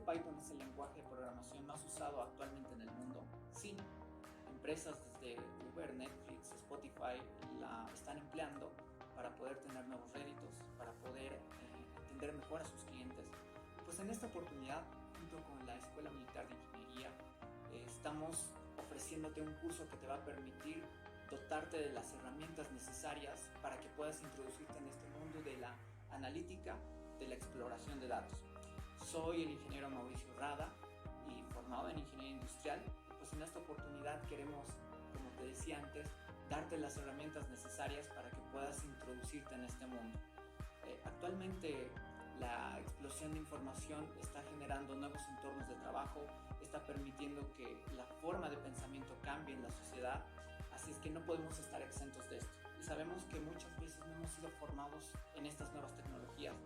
Python es el lenguaje de programación más usado actualmente en el mundo? Sí, empresas desde Uber, Netflix, Spotify la están empleando para poder tener nuevos réditos, para poder entender mejor a sus clientes. Pues en esta oportunidad, junto con la Escuela Militar de Ingeniería, estamos ofreciéndote un curso que te va a permitir dotarte de las herramientas necesarias para que puedas introducirte en este mundo de la analítica, de la exploración de datos. Soy el ingeniero Mauricio Rada y formado en ingeniería industrial. Pues en esta oportunidad queremos, como te decía antes, darte las herramientas necesarias para que puedas introducirte en este mundo. Actualmente la explosión de información está generando nuevos entornos de trabajo, está permitiendo que la forma de pensamiento cambie en la sociedad, así es que no podemos estar exentos de esto. Y sabemos que muchas veces no hemos sido formados en estas nuevas tecnologías.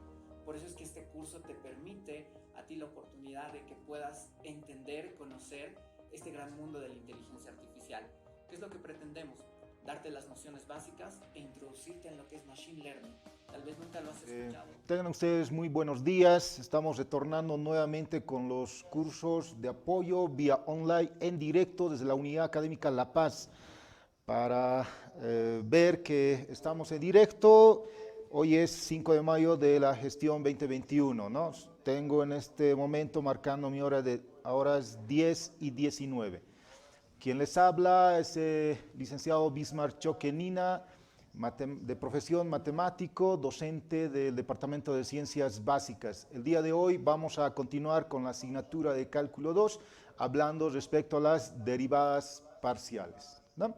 Por eso es que este curso te permite a ti la oportunidad de que puedas entender, conocer este gran mundo de la inteligencia artificial. ¿Qué es lo que pretendemos? Darte las nociones básicas e introducirte en lo que es Machine Learning. Tal vez nunca lo has escuchado. Tengan ustedes muy buenos días. Estamos retornando nuevamente con los cursos de apoyo vía online en directo desde la Unidad Académica La Paz para ver que estamos en directo. Hoy es 5 de mayo de la gestión 2021, ¿no? Tengo en este momento marcando mi hora de ahora es 10:19. Quien les habla es el licenciado Bismarck Choquenina, de profesión matemático, docente del Departamento de Ciencias Básicas. El día de hoy vamos a continuar con la asignatura de Cálculo 2, hablando respecto a las derivadas parciales, ¿no?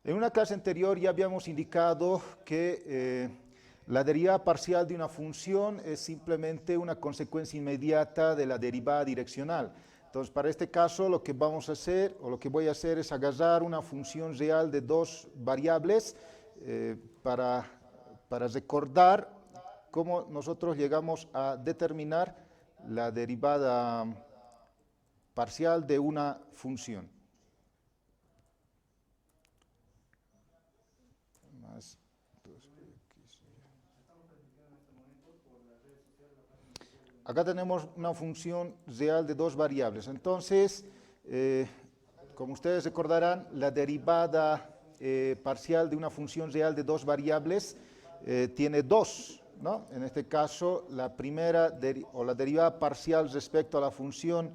En una clase anterior ya habíamos indicado que la derivada parcial de una función es simplemente una consecuencia inmediata de la derivada direccional. Entonces, para este caso, lo que vamos a hacer, o lo que voy a hacer es agarrar una función real de dos variables para recordar cómo nosotros llegamos a determinar la derivada parcial de una función. Más 2x. Acá tenemos una función real de dos variables. Entonces, como ustedes recordarán, la derivada parcial de una función real de dos variables tiene dos, ¿no? En este caso, la primera o la derivada parcial respecto a la función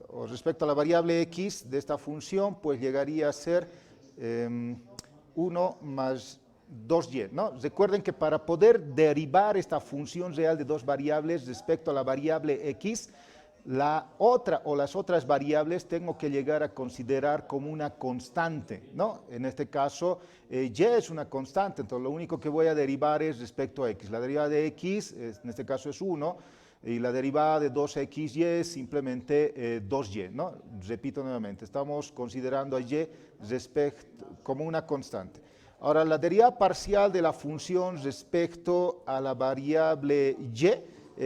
o respecto a la variable x de esta función, pues llegaría a ser 1 más 2y, ¿no? Recuerden que para poder derivar esta función real de dos variables respecto a la variable x, la otra o las otras variables tengo que llegar a considerar como una constante, ¿no? En este caso, y es una constante, entonces lo único que voy a derivar es respecto a x. La derivada de x, en este caso es 1, y la derivada de 2xy es simplemente 2y, ¿no? Repito nuevamente, estamos considerando a y como una constante. Ahora, la derivada parcial de la función respecto a la variable y,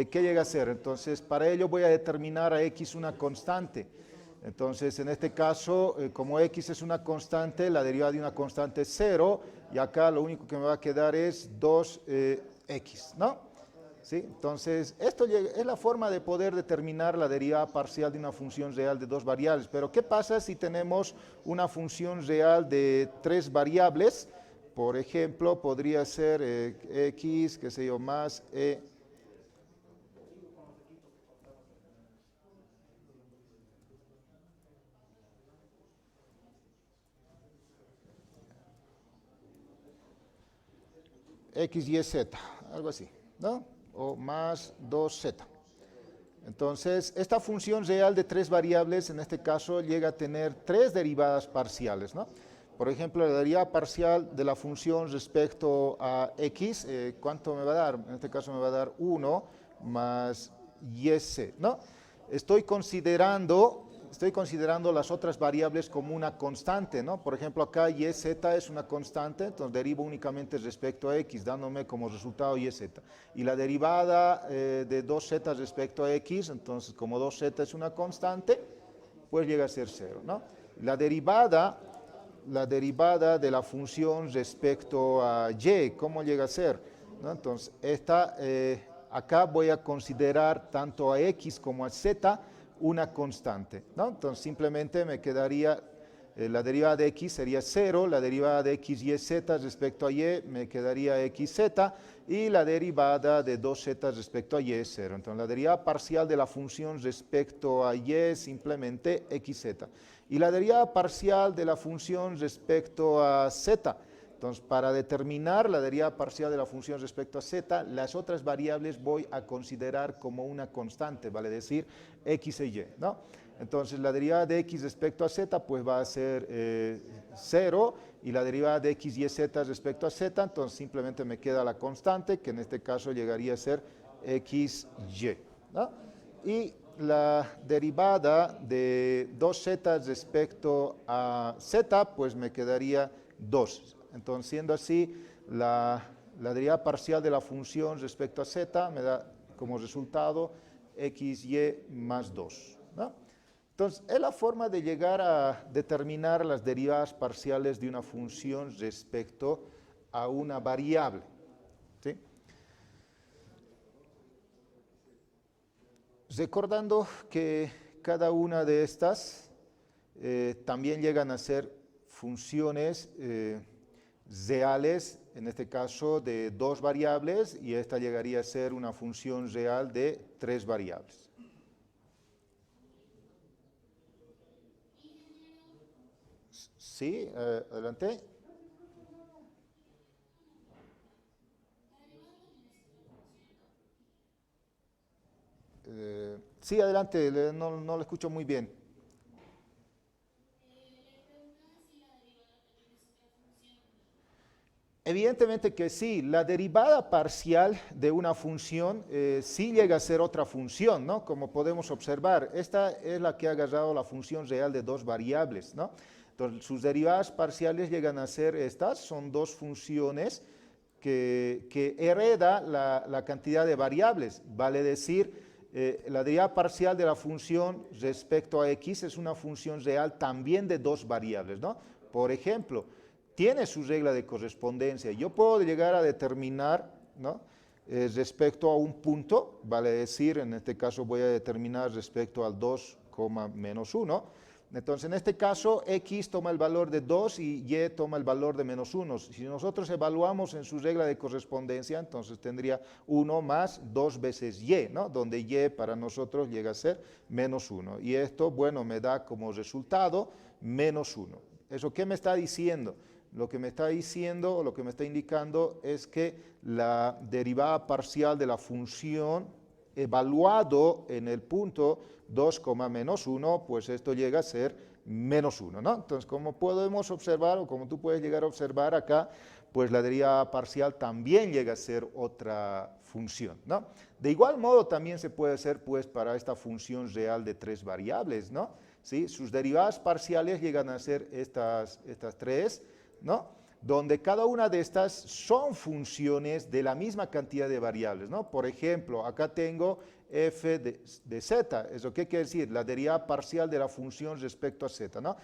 ¿qué llega a ser? Entonces, para ello voy a determinar a x una constante. Entonces, en este caso, como x es una constante, la derivada de una constante es 0, y acá lo único que me va a quedar es 2x, ¿no? ¿Sí? Entonces, esto es la forma de poder determinar la derivada parcial de una función real de dos variables. Pero, ¿qué pasa si tenemos una función real de tres variables? Por ejemplo, podría ser x, qué sé yo, más x, y, z, algo así, ¿no? O más 2z. Entonces, esta función real de tres variables, en este caso, llega a tener tres derivadas parciales, ¿no? Por ejemplo, la derivada parcial de la función respecto a x, ¿cuánto me va a dar? En este caso me va a dar 1 más y, ¿no? Estoy considerando las otras variables como una constante, ¿no? Por ejemplo, acá y, z es una constante, entonces derivo únicamente respecto a x, dándome como resultado y, z. Y la derivada de 2z respecto a x, entonces como 2z es una constante, pues llega a ser 0, ¿no? La derivada de la función respecto a y, ¿cómo llega a ser? ¿No? Entonces, acá voy a considerar tanto a x como a z una constante, ¿no? Entonces simplemente me quedaría, la derivada de x sería 0, la derivada de x y z respecto a y me quedaría xz, y la derivada de 2z respecto a y es 0. Entonces la derivada parcial de la función respecto a y es simplemente xz. Y la derivada parcial de la función respecto a z. Entonces, para determinar la derivada parcial de la función respecto a z, las otras variables voy a considerar como una constante, vale decir x e y, ¿no? Entonces, la derivada de x respecto a z, pues va a ser 0, y la derivada de x y z respecto a z, entonces simplemente me queda la constante, que en este caso llegaría a ser xy, ¿no? Y la derivada de 2z respecto a z, pues me quedaría 2. Entonces, siendo así, la derivada parcial de la función respecto a z me da como resultado xy más 2, ¿no? Entonces, es la forma de llegar a determinar las derivadas parciales de una función respecto a una variable, ¿sí? Recordando que cada una de estas también llegan a ser funciones reales, en este caso de 2 variables, y esta llegaría a ser una función real de 3 variables. Sí, adelante. Sí, adelante, no lo escucho muy bien. Evidentemente que sí, la derivada parcial de una función sí llega a ser otra función, ¿no? Como podemos observar, esta es la que ha agarrado la función real de 2 variables, ¿no? Entonces, sus derivadas parciales llegan a ser estas, son 2 funciones que hereda la cantidad de variables, vale decir, la derivada parcial de la función respecto a x es una función real también de 2 variables, ¿no? Por ejemplo, tiene su regla de correspondencia. Yo puedo llegar a determinar, ¿no? Respecto a un punto, vale decir, en este caso voy a determinar respecto al 2, menos 1. Entonces, en este caso, x toma el valor de 2 y y toma el valor de menos 1. Si nosotros evaluamos en su regla de correspondencia, entonces tendría 1 más 2 veces y, ¿no? Donde y para nosotros llega a ser menos 1. Y esto, bueno, me da como resultado menos 1. ¿Eso qué me está diciendo? Lo que me está diciendo o lo que me está indicando es que la derivada parcial de la función evaluado en el punto 2, menos 1, pues esto llega a ser menos 1, ¿no? Entonces, como podemos observar o como tú puedes llegar a observar acá, pues la derivada parcial también llega a ser otra función, ¿no? De igual modo también se puede hacer pues para esta función real de 3 variables, ¿no? ¿Sí? Sus derivadas parciales llegan a ser estas 3, ¿no? Donde cada una de estas son funciones de la misma cantidad de variables, ¿no? Por ejemplo, acá tengo f de z, ¿eso qué quiere decir? La derivada parcial de la función respecto a z, ¿no?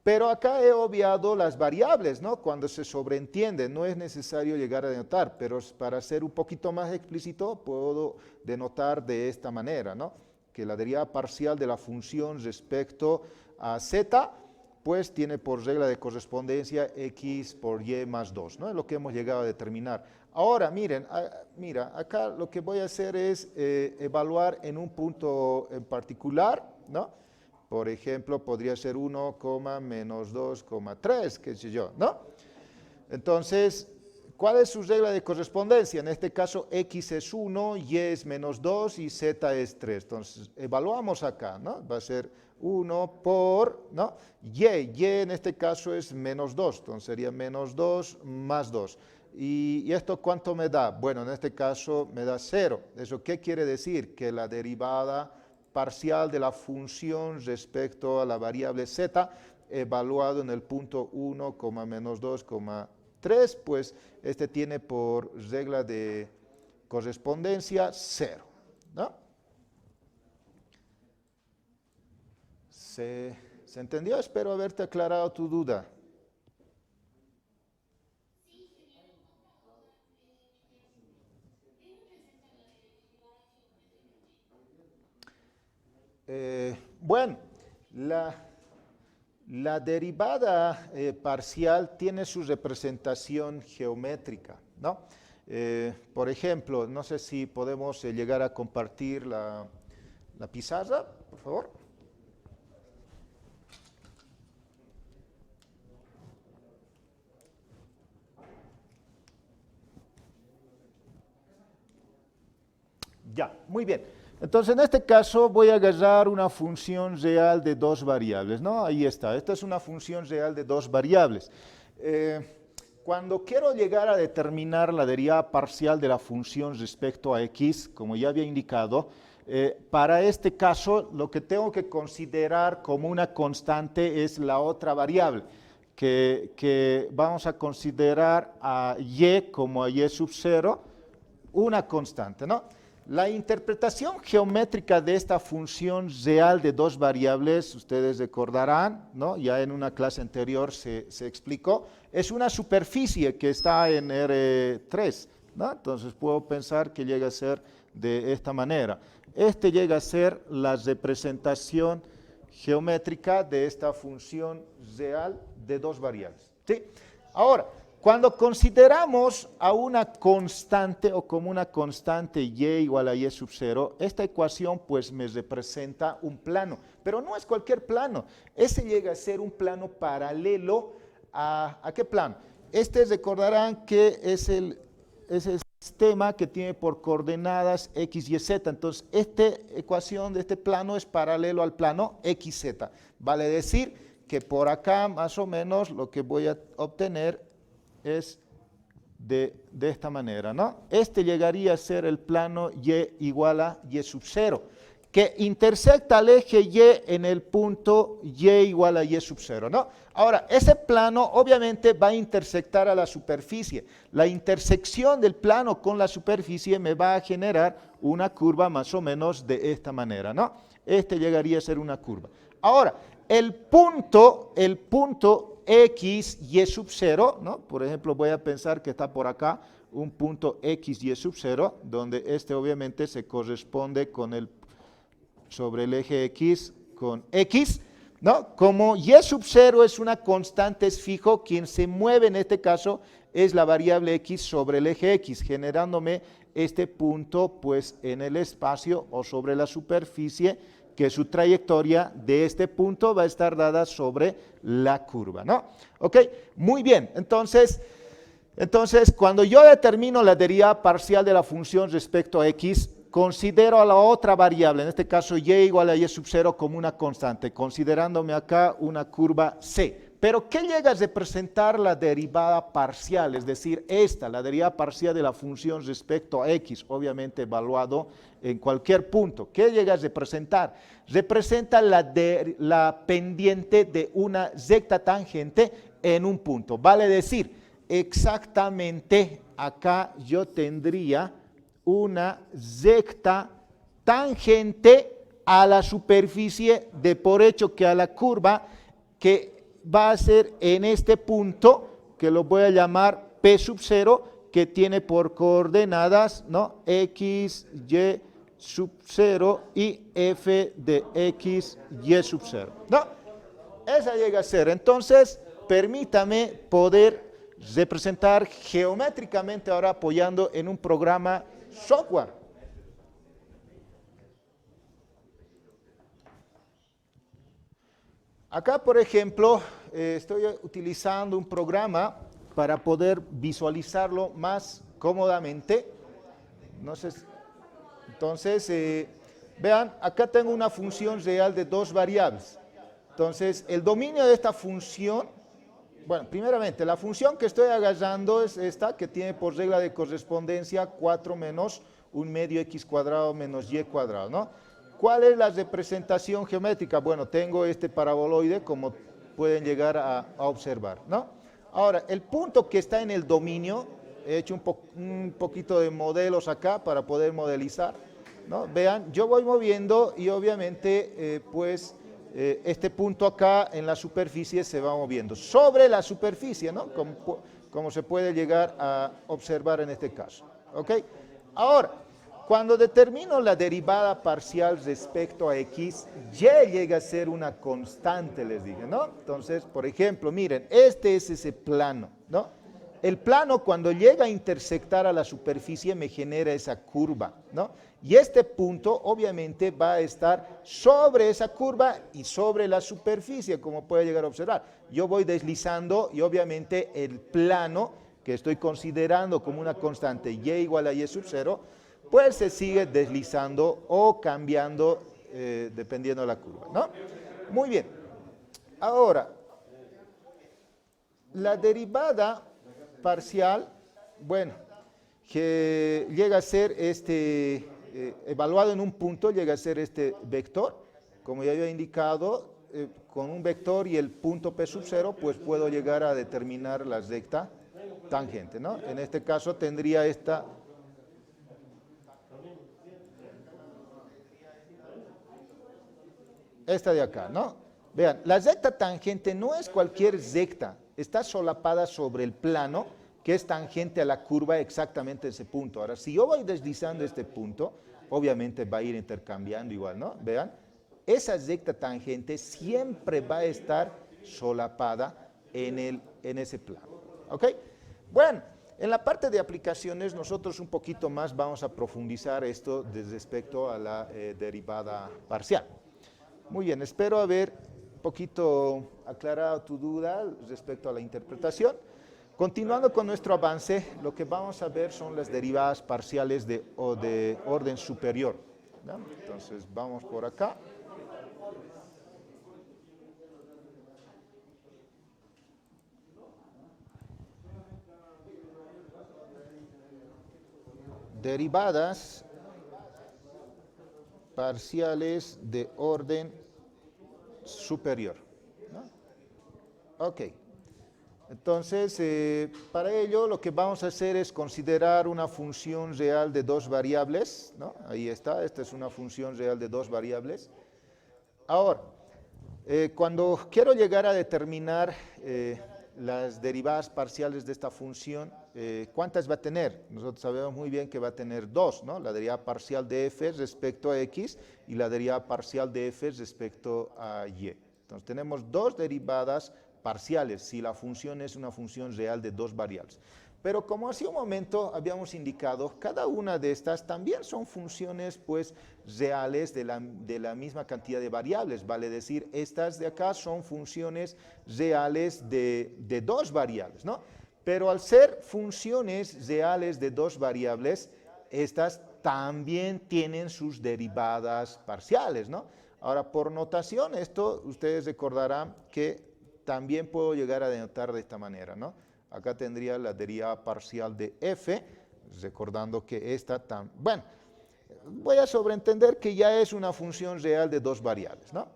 Pero acá he obviado las variables, ¿no? Cuando se sobreentiende, no es necesario llegar a denotar, pero para ser un poquito más explícito, puedo denotar de esta manera, ¿no? Que la derivada parcial de la función respecto a z, pues tiene por regla de correspondencia x por y más 2, ¿no? Es lo que hemos llegado a determinar. Ahora, miren, mira, acá lo que voy a hacer es evaluar en un punto en particular, ¿no? Por ejemplo, podría ser 1, menos 2, 3, qué sé yo, ¿no? Entonces, ¿cuál es su regla de correspondencia? En este caso, x es 1, y es menos 2 y z es 3. Entonces, evaluamos acá, ¿no? Va a ser 1 por, ¿no? Y en este caso es menos 2, entonces sería menos 2 más 2. ¿Y esto cuánto me da? Bueno, en este caso me da 0. ¿Eso qué quiere decir? Que la derivada parcial de la función respecto a la variable z, evaluado en el punto 1, menos 2, 3, pues este tiene por regla de correspondencia 0, ¿no? ¿Se entendió? Espero haberte aclarado tu duda. Bueno, la derivada parcial tiene su representación geométrica, ¿no? Por ejemplo, no sé si podemos llegar a compartir la pizarra, por favor. Ya, muy bien. Entonces, en este caso voy a agarrar una función real de dos variables, ¿no? Ahí está. Esta es una función real de dos variables. Cuando quiero llegar a determinar la derivada parcial de la función respecto a x, como ya había indicado, para este caso lo que tengo que considerar como una constante es la otra variable, que vamos a considerar a y como a y sub 0, una constante, ¿no? La interpretación geométrica de esta función real de dos variables, ustedes recordarán, ¿no? Ya en una clase anterior se explicó, es una superficie que está en R3, ¿no? Entonces puedo pensar que llega a ser de esta manera. Este llega a ser la representación geométrica de esta función real de dos variables, ¿sí? Ahora, cuando consideramos a una constante o como una constante y igual a y sub 0, esta ecuación pues me representa un plano, pero no es cualquier plano, ese llega a ser un plano paralelo ¿a qué plano? Este recordarán que es el sistema que tiene por coordenadas x, y, z, entonces esta ecuación de este plano es paralelo al plano xz, vale decir que por acá más o menos lo que voy a obtener es de esta manera, ¿no? Este llegaría a ser el plano y igual a y sub 0, que intersecta al eje y en el punto y igual a y sub 0, ¿no? Ahora, ese plano obviamente va a intersectar a la superficie. La intersección del plano con la superficie me va a generar una curva más o menos de esta manera, ¿no? Este llegaría a ser una curva. Ahora, el punto x, y sub 0, ¿no? Por ejemplo, voy a pensar que está por acá un punto x, y sub 0, donde este obviamente se corresponde con sobre el eje x con x, ¿no? Como y sub 0 es una constante, es fijo, quien se mueve en este caso es la variable x sobre el eje x, generándome este punto pues en el espacio o sobre la superficie, que su trayectoria de este punto va a estar dada sobre la curva, ¿no? ¿Ok? Muy bien, entonces cuando yo determino la derivada parcial de la función respecto a x, considero a la otra variable, en este caso y igual a y sub 0 como una constante, considerándome acá una curva c. Pero ¿qué llega a representar la derivada parcial? Es decir, la derivada parcial de la función respecto a x, obviamente evaluado en cualquier punto. ¿Qué llega a representar? Representa la pendiente de una recta tangente en un punto. Vale decir, exactamente acá yo tendría una recta tangente a la superficie de por hecho que a la curva que va a ser en este punto, que lo voy a llamar P sub 0, que tiene por coordenadas, ¿no? X, Y sub 0 y F de X, Y sub 0, ¿no? Esa llega a ser. Entonces, permítame poder representar geométricamente ahora apoyando en un programa software. Acá, por ejemplo, estoy utilizando un programa para poder visualizarlo más cómodamente. Entonces, vean, acá tengo una función real de dos variables. Entonces, el dominio de esta función, bueno, primeramente, la función que estoy agarrando es esta, que tiene por regla de correspondencia 4 menos un medio x cuadrado menos y cuadrado, ¿no? ¿Cuál es la representación geométrica? Bueno, tengo este paraboloide, como pueden llegar a observar, ¿no? Ahora, el punto que está en el dominio, he hecho un poquito de modelos acá para poder modelizar, ¿no? Vean, yo voy moviendo y obviamente, este punto acá en la superficie se va moviendo. Sobre la superficie, ¿no? Como se puede llegar a observar en este caso, ¿ok? Ahora, Cuando determino la derivada parcial respecto a x, y llega a ser una constante, les dije, ¿no? Entonces, por ejemplo, miren, este es ese plano, ¿no? El plano cuando llega a intersectar a la superficie me genera esa curva, ¿no? Y este punto obviamente va a estar sobre esa curva y sobre la superficie, como puede llegar a observar. Yo voy deslizando y obviamente el plano que estoy considerando como una constante y igual a y sub 0, pues se sigue deslizando o cambiando dependiendo de la curva, ¿no? Muy bien. Ahora, la derivada parcial, bueno, que llega a ser evaluado en un punto, llega a ser este vector, como ya había indicado, con un vector y el punto P sub 0, pues puedo llegar a determinar la recta tangente, ¿no? En este caso tendría esta de acá, ¿no? Vean, la recta tangente no es cualquier recta, está solapada sobre el plano que es tangente a la curva exactamente ese punto. Ahora, si yo voy deslizando este punto, obviamente va a ir intercambiando igual, ¿no? Vean, esa recta tangente siempre va a estar solapada en ese plano, ¿ok? Bueno, en la parte de aplicaciones nosotros un poquito más vamos a profundizar esto respecto a la derivada parcial. Muy bien, espero haber un poquito aclarado tu duda respecto a la interpretación. Continuando con nuestro avance, lo que vamos a ver son las derivadas parciales de orden superior, ¿no? Entonces, vamos por acá. Derivadas parciales de orden superior, ¿no? Ok. Entonces, para ello lo que vamos a hacer es considerar una función real de dos variables, ¿no? Ahí está, esta es una función real de dos variables. Ahora, cuando quiero llegar a determinar las derivadas parciales de esta función, ¿cuántas va a tener? Nosotros sabemos muy bien que va a tener dos, ¿no? La derivada parcial de f respecto a x y la derivada parcial de f respecto a y. Entonces tenemos dos derivadas parciales si la función es una función real de dos variables. Pero como hace un momento habíamos indicado, cada una de estas también son funciones pues reales de la misma cantidad de variables. Vale decir, estas de acá son funciones reales de dos variables, ¿no? Pero al ser funciones reales de dos variables, estas también tienen sus derivadas parciales, ¿no? Ahora, por notación, esto ustedes recordarán que también puedo llegar a denotar de esta manera, ¿no? Acá tendría la derivada parcial de f, recordando que esta bueno, voy a sobreentender que ya es una función real de dos variables, ¿no?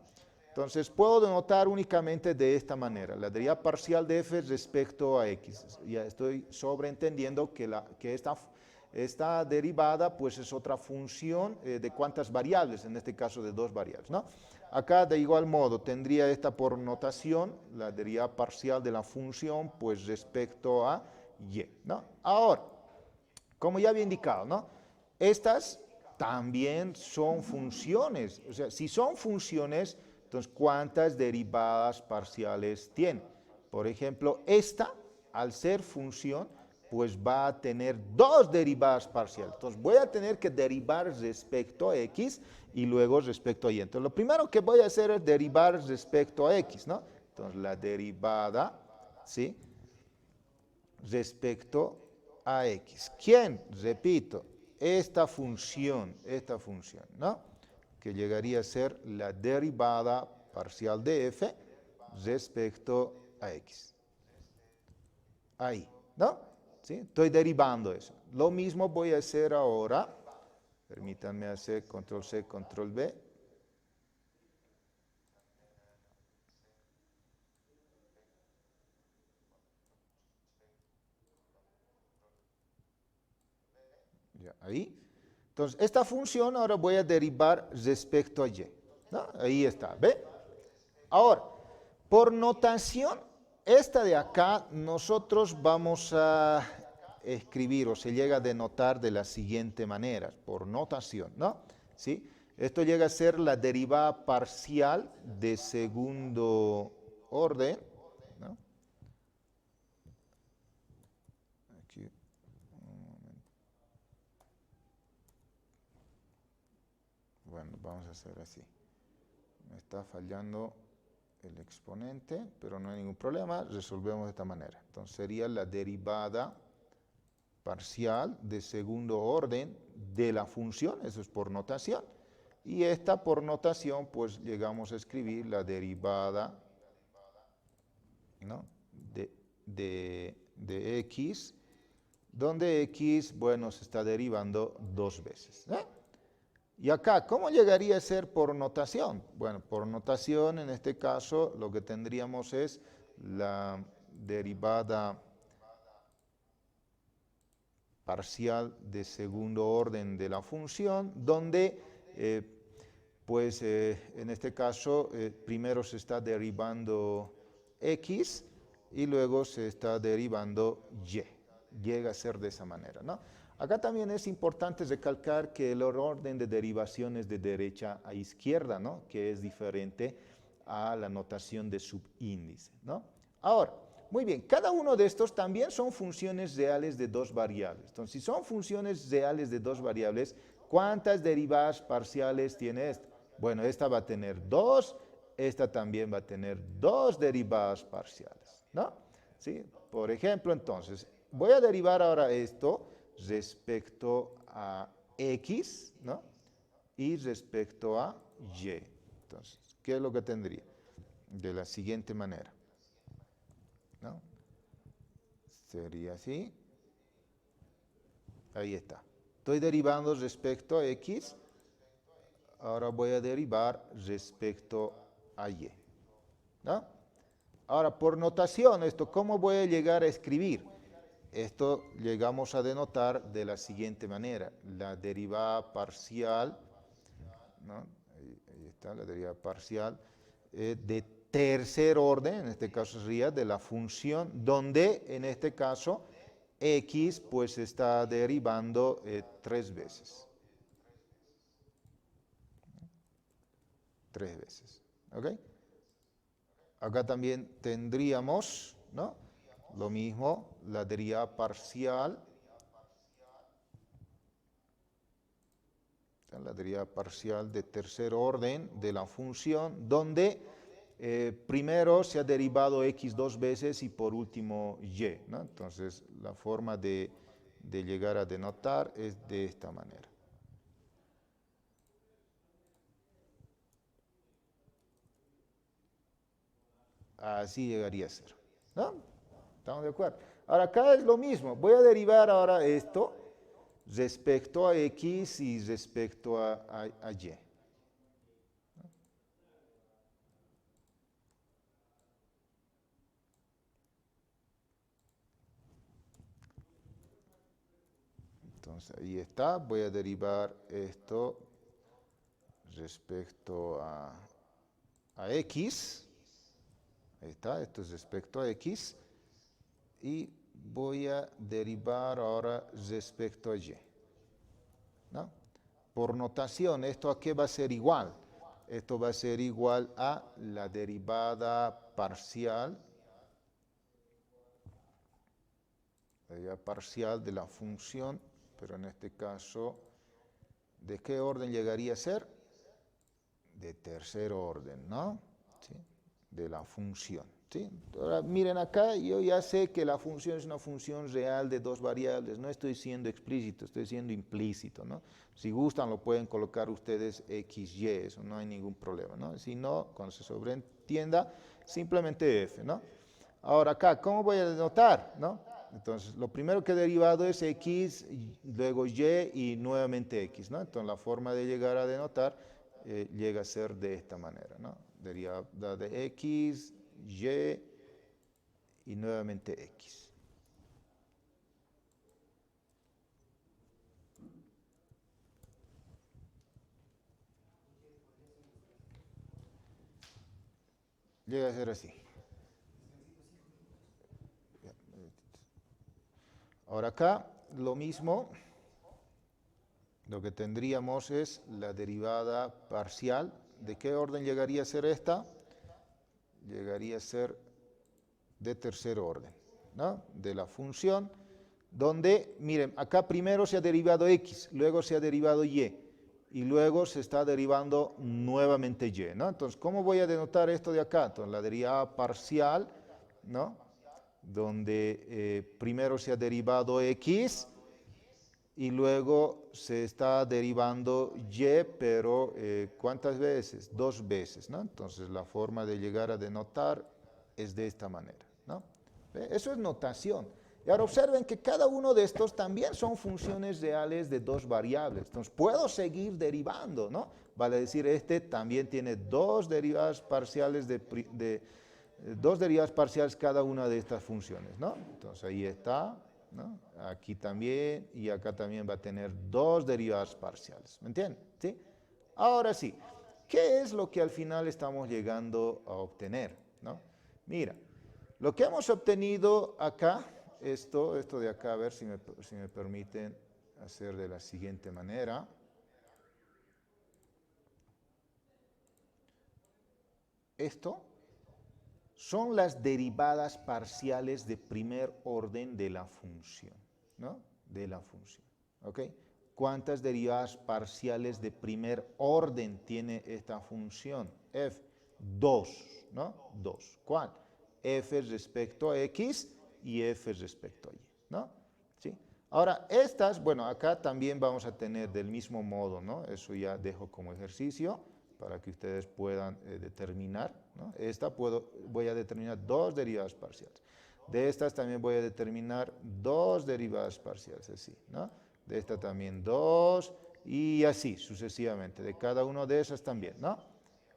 Entonces, puedo denotar únicamente de esta manera, la derivada parcial de f respecto a x. Ya estoy sobreentendiendo que esta derivada pues es otra función de cuántas variables, en este caso de dos variables, ¿no? Acá de igual modo tendría esta por notación, la derivada parcial de la función pues respecto a y, ¿no? Ahora, como ya había indicado, ¿no? Estas también son funciones, o sea, si son funciones, entonces ¿cuántas derivadas parciales tiene? Por ejemplo, esta, al ser función, pues va a tener dos derivadas parciales. Entonces voy a tener que derivar respecto a x y luego respecto a y. Entonces lo primero que voy a hacer es derivar respecto a x, ¿no? Entonces la derivada, ¿sí? Respecto a x. ¿Quién? Repito, esta función, ¿no? Que llegaría a ser la derivada parcial de f respecto a x. Ahí, ¿no? ¿Sí? Estoy derivando eso. Lo mismo voy a hacer ahora. Permítanme hacer control C, control V. Ya, ahí. Entonces, esta función ahora voy a derivar respecto a y, ¿no? Ahí está, ¿ve? Ahora, por notación, esta de acá, nosotros vamos a escribir o se llega a denotar de las siguientes maneras, por notación, ¿no? ¿Sí? Esto llega a ser la derivada parcial de segundo orden, ¿no? Aquí, un momento. Bueno, vamos a hacer así. Me está fallando el exponente, pero no hay ningún problema, resolvemos de esta manera. Entonces sería la derivada parcial de segundo orden de la función, eso es por notación. Y esta por notación, pues llegamos a escribir la derivada, ¿no? de x, donde x, bueno, se está derivando dos veces. Y acá, ¿cómo llegaría a ser por notación? Bueno, por notación, en este caso, lo que tendríamos es la derivada parcial de segundo orden de la función, donde, en este caso, primero se está derivando x y luego se está derivando y. Llega a ser de esa manera, ¿no? Acá también es importante recalcar que el orden de derivación es de derecha a izquierda, ¿no? Que es diferente a la notación de subíndice, ¿no? Ahora, muy bien, cada uno de estos también son funciones reales de dos variables. Entonces, si son funciones reales de dos variables, ¿cuántas derivadas parciales tiene esta? Bueno, esta va a tener dos, esta también va a tener dos derivadas parciales, ¿no? ¿Sí? Por ejemplo, entonces, voy a derivar ahora esto respecto a x, ¿no? Y respecto a y. Entonces, ¿qué es lo que tendría? De la siguiente manera, ¿no? Sería así. Ahí está. Estoy derivando respecto a x. Ahora voy a derivar respecto a y, ¿no? Ahora, por notación, ¿cómo voy a llegar a escribir? Esto llegamos a denotar de la siguiente manera. La derivada parcial, ¿no? Ahí está la derivada parcial de tercer orden, en este caso sería de la función, donde en este caso x pues está derivando tres veces. Tres veces. ¿Ok? Acá también tendríamos, ¿no? Lo mismo, la derivada parcial. La derivada parcial de tercer orden de la función, donde primero se ha derivado x dos veces y por último y, ¿no? Entonces, la forma de llegar a denotar es de esta manera. Así llegaría a ser, ¿no? ¿Estamos de acuerdo? Ahora, acá es lo mismo. Voy a derivar ahora esto respecto a x y respecto a y. Entonces, ahí está. Voy a derivar esto respecto a x. Ahí está, esto es respecto a x. Y voy a derivar ahora respecto a y, ¿no? Por notación, ¿esto a qué va a ser igual? Esto va a ser igual a la derivada parcial de la función, pero en este caso, ¿de qué orden llegaría a ser? De tercer orden, ¿no? ¿Sí? De la función. ¿Sí? Ahora miren acá, yo ya sé que la función es una función real de dos variables, no estoy siendo explícito, estoy siendo implícito, ¿no? Si gustan lo pueden colocar ustedes x, y, eso no hay ningún problema, ¿no? Si no, cuando se sobreentienda, simplemente f, ¿no? Ahora acá, ¿cómo voy a denotar, no? Entonces, lo primero que he derivado es x, luego y nuevamente x, ¿no? Entonces, la forma de llegar a denotar llega a ser de esta manera, ¿no? Derivada de x, y nuevamente x. Llega a ser así. Ahora acá lo mismo, lo que tendríamos es la derivada parcial. ¿De qué orden llegaría a ser esta? Llegaría a ser de tercer orden, ¿no? De la función, donde, miren, acá primero se ha derivado x, luego se ha derivado y luego se está derivando nuevamente y, ¿no? Entonces, ¿cómo voy a denotar esto de acá? Entonces, la derivada parcial, ¿no? Donde primero se ha derivado x y luego se está derivando y, pero ¿cuántas veces? 2 veces, ¿no? Entonces, la forma de llegar a denotar es de esta manera, ¿no? Eso es notación. Y ahora observen que cada uno de estos también son funciones reales de 2 variables. Entonces, puedo seguir derivando, ¿no? Vale decir, este también tiene 2 derivadas parciales dos derivadas parciales cada una de estas funciones, ¿no? Entonces, ahí está, ¿no? Aquí también y acá también va a tener 2 derivadas parciales, ¿me entienden? ¿Sí? Ahora sí, ¿qué es lo que al final estamos llegando a obtener, ¿no? Mira, lo que hemos obtenido acá, esto de acá, a ver si me permiten hacer de la siguiente manera. Esto son las derivadas parciales de primer orden de la función, ¿no? De la función, ¿ok? ¿Cuántas derivadas parciales de primer orden tiene esta función? F, 2, ¿no? 2. ¿Cuál? F respecto a x y f respecto a y, ¿no? ¿Sí? Ahora, estas, bueno, acá también vamos a tener del mismo modo, ¿no? Eso ya dejo como ejercicio para que ustedes puedan determinar, ¿no? Esta voy a determinar 2 derivadas parciales. De estas también voy a determinar 2 derivadas parciales, así, ¿no? De esta también 2 y así sucesivamente. De cada una de esas también, ¿no?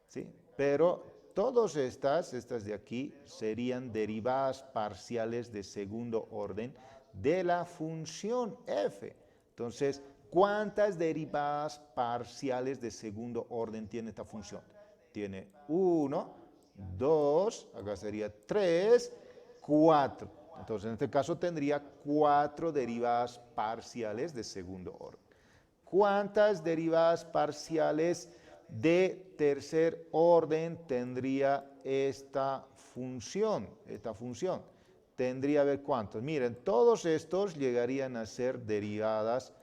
¿Sí? Pero todas estas de aquí, serían derivadas parciales de segundo orden de la función f. Entonces, ¿cuántas derivadas parciales de segundo orden tiene esta función? Tiene 1, 2, acá sería 3, 4. Entonces, en este caso tendría 4 derivadas parciales de segundo orden. ¿Cuántas derivadas parciales de tercer orden tendría esta función? Tendría, a ver cuántos. Miren, todos estos llegarían a ser derivadas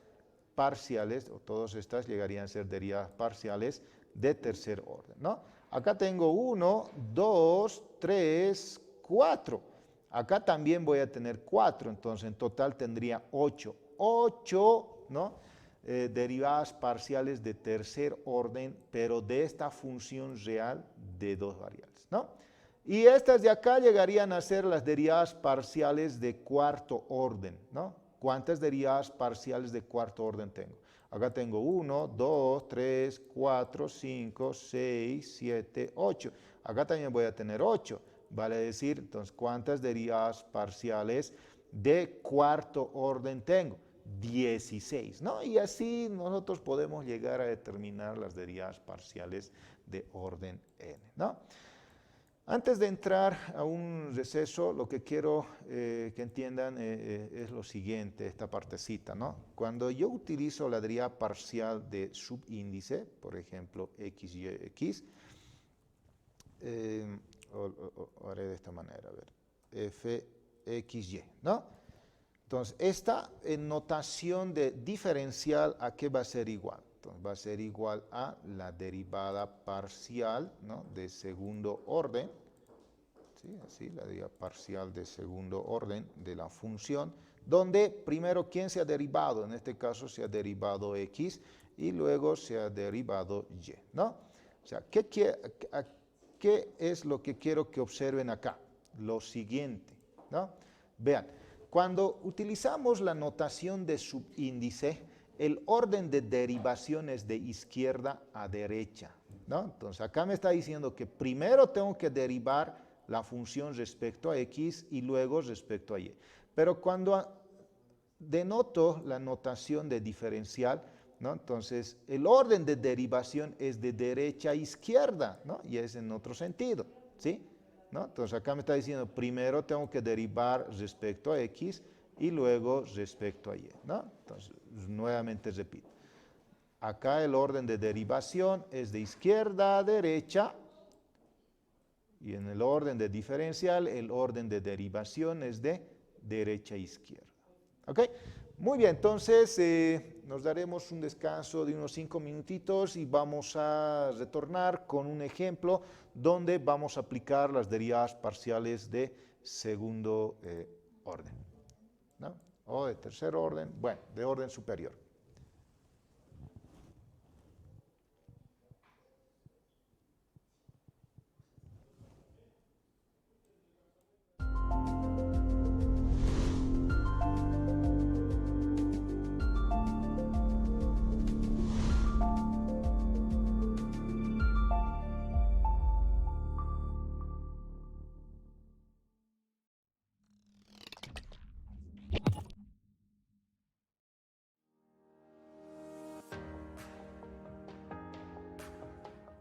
parciales, o todas estas llegarían a ser derivadas parciales de tercer orden, ¿no? Acá tengo 1, 2, 3, 4. Acá también voy a tener 4, entonces en total tendría 8. 8, ¿no? Derivadas parciales de tercer orden, pero de esta función real de 2 variables, ¿no? Y estas de acá llegarían a ser las derivadas parciales de cuarto orden, ¿no? ¿Cuántas derivadas parciales de cuarto orden tengo? Acá tengo 1, 2, 3, 4, 5, 6, 7, 8. Acá también voy a tener 8. Vale decir, entonces, ¿cuántas derivadas parciales de cuarto orden tengo? 16, ¿no? Y así nosotros podemos llegar a determinar las derivadas parciales de orden n, ¿no? Antes de entrar a un receso, lo que quiero que entiendan es lo siguiente, esta partecita, ¿no? Cuando yo utilizo la derivada parcial de subíndice, por ejemplo, x, y, x, haré de esta manera, a ver, f, x, y, ¿no? Entonces, esta en notación de diferencial, ¿a qué va a ser igual? Entonces, va a ser igual a la derivada parcial, ¿no? De segundo orden, ¿sí? Así, la derivada parcial de segundo orden de la función, donde primero, ¿quién se ha derivado? En este caso se ha derivado x y luego se ha derivado y, ¿no? O sea, ¿qué es lo que quiero que observen acá? Lo siguiente, ¿no? Vean. Cuando utilizamos la notación de subíndice, el orden de derivación es de izquierda a derecha, ¿no? Entonces, acá me está diciendo que primero tengo que derivar la función respecto a x y luego respecto a y. Pero cuando denoto la notación de diferencial, ¿no? Entonces, el orden de derivación es de derecha a izquierda, ¿no? Y es en otro sentido, ¿sí? ¿No? Entonces acá me está diciendo, primero tengo que derivar respecto a x y luego respecto a y, ¿no? Entonces, nuevamente repito. Acá el orden de derivación es de izquierda a derecha y en el orden de diferencial el orden de derivación es de derecha a izquierda. ¿Ok? Muy bien, entonces nos daremos un descanso de unos 5 minutitos y vamos a retornar con un ejemplo donde vamos a aplicar las derivadas parciales de segundo orden, ¿no? O de tercer orden, bueno, de orden superior.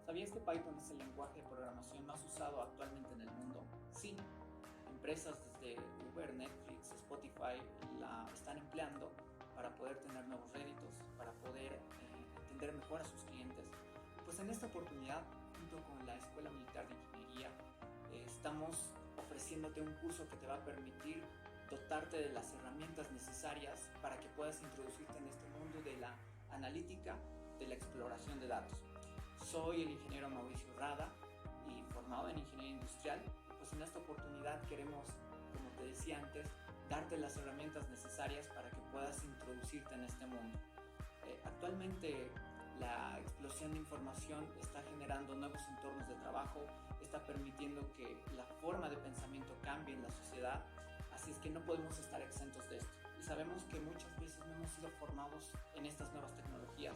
¿Sabías que Python es el lenguaje de programación más usado actualmente en el mundo? Sí, empresas desde Uber, Netflix, Spotify la están empleando para poder tener nuevos réditos, para poder entender mejor a sus clientes. Pues en esta oportunidad, junto con la Escuela Militar de Ingeniería, estamos ofreciéndote un curso que te va a permitir dotarte de las herramientas necesarias para que puedas introducirte en este mundo de la analítica, de la exploración de datos. Soy el ingeniero Mauricio Rada y formado en Ingeniería Industrial. Pues en esta oportunidad queremos, como te decía antes, darte las herramientas necesarias para que puedas introducirte en este mundo. Actualmente la explosión de información está generando nuevos entornos de trabajo, está permitiendo que la forma de pensamiento cambie en la sociedad, así es que no podemos estar exentos de esto. Y sabemos que muchas veces no hemos sido formados en estas nuevas tecnologías.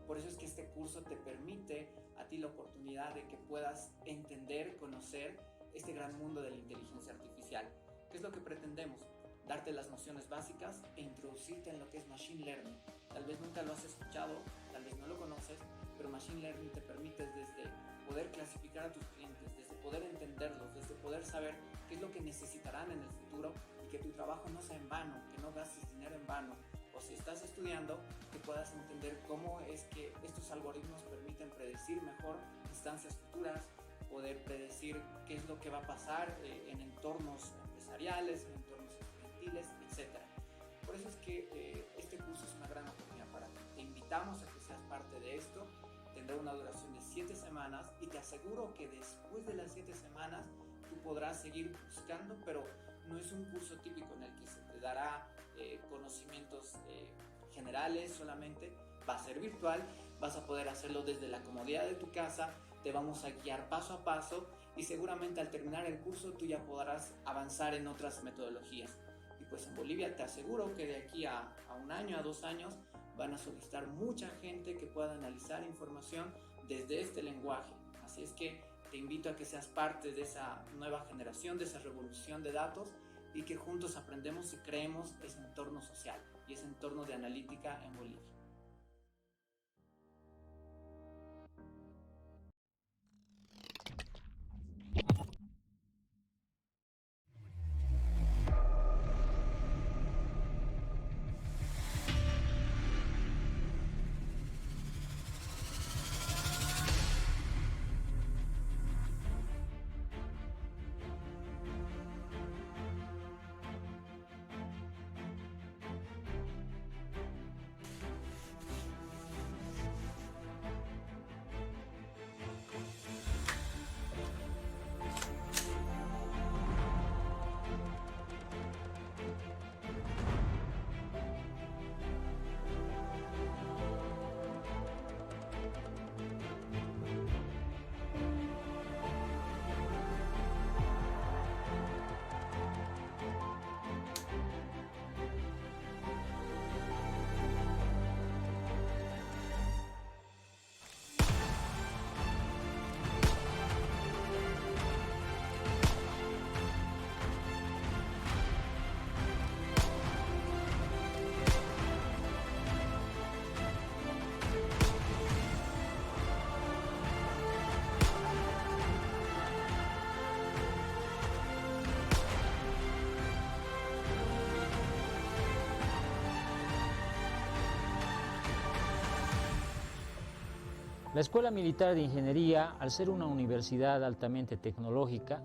Por eso es que este curso te permite a ti la oportunidad de que puedas entender, conocer este gran mundo de la inteligencia artificial. ¿Qué es lo que pretendemos? Darte las nociones básicas e introducirte en lo que es Machine Learning. Tal vez nunca lo has escuchado, tal vez no lo conoces, pero Machine Learning te permite desde poder clasificar a tus clientes, desde poder entenderlos, desde poder saber qué es lo que necesitarán en el futuro y que tu trabajo no sea en vano, que no gastes dinero en vano. O si estás estudiando, que puedas entender cómo es que estos algoritmos permiten predecir mejor instancias futuras, poder predecir qué es lo que va a pasar en entornos empresariales, en entornos estudiantiles, etc. Por eso es que este curso es una gran oportunidad para ti. Te invitamos a que seas parte de esto. Tendrá una duración de 7 semanas y te aseguro que después de las 7 semanas tú podrás seguir buscando, pero no es un curso típico en el que se te dará conocimientos generales solamente. Va a ser virtual, vas a poder hacerlo desde la comodidad de tu casa, te vamos a guiar paso a paso y seguramente al terminar el curso tú ya podrás avanzar en otras metodologías. Y pues en Bolivia te aseguro que de aquí a 1 año, a 2 años, van a solicitar mucha gente que pueda analizar información desde este lenguaje. Así es que te invito a que seas parte de esa nueva generación, de esa revolución de datos y que juntos aprendemos y creemos ese entorno social y ese entorno de analítica en Bolivia. La Escuela Militar de Ingeniería, al ser una universidad altamente tecnológica,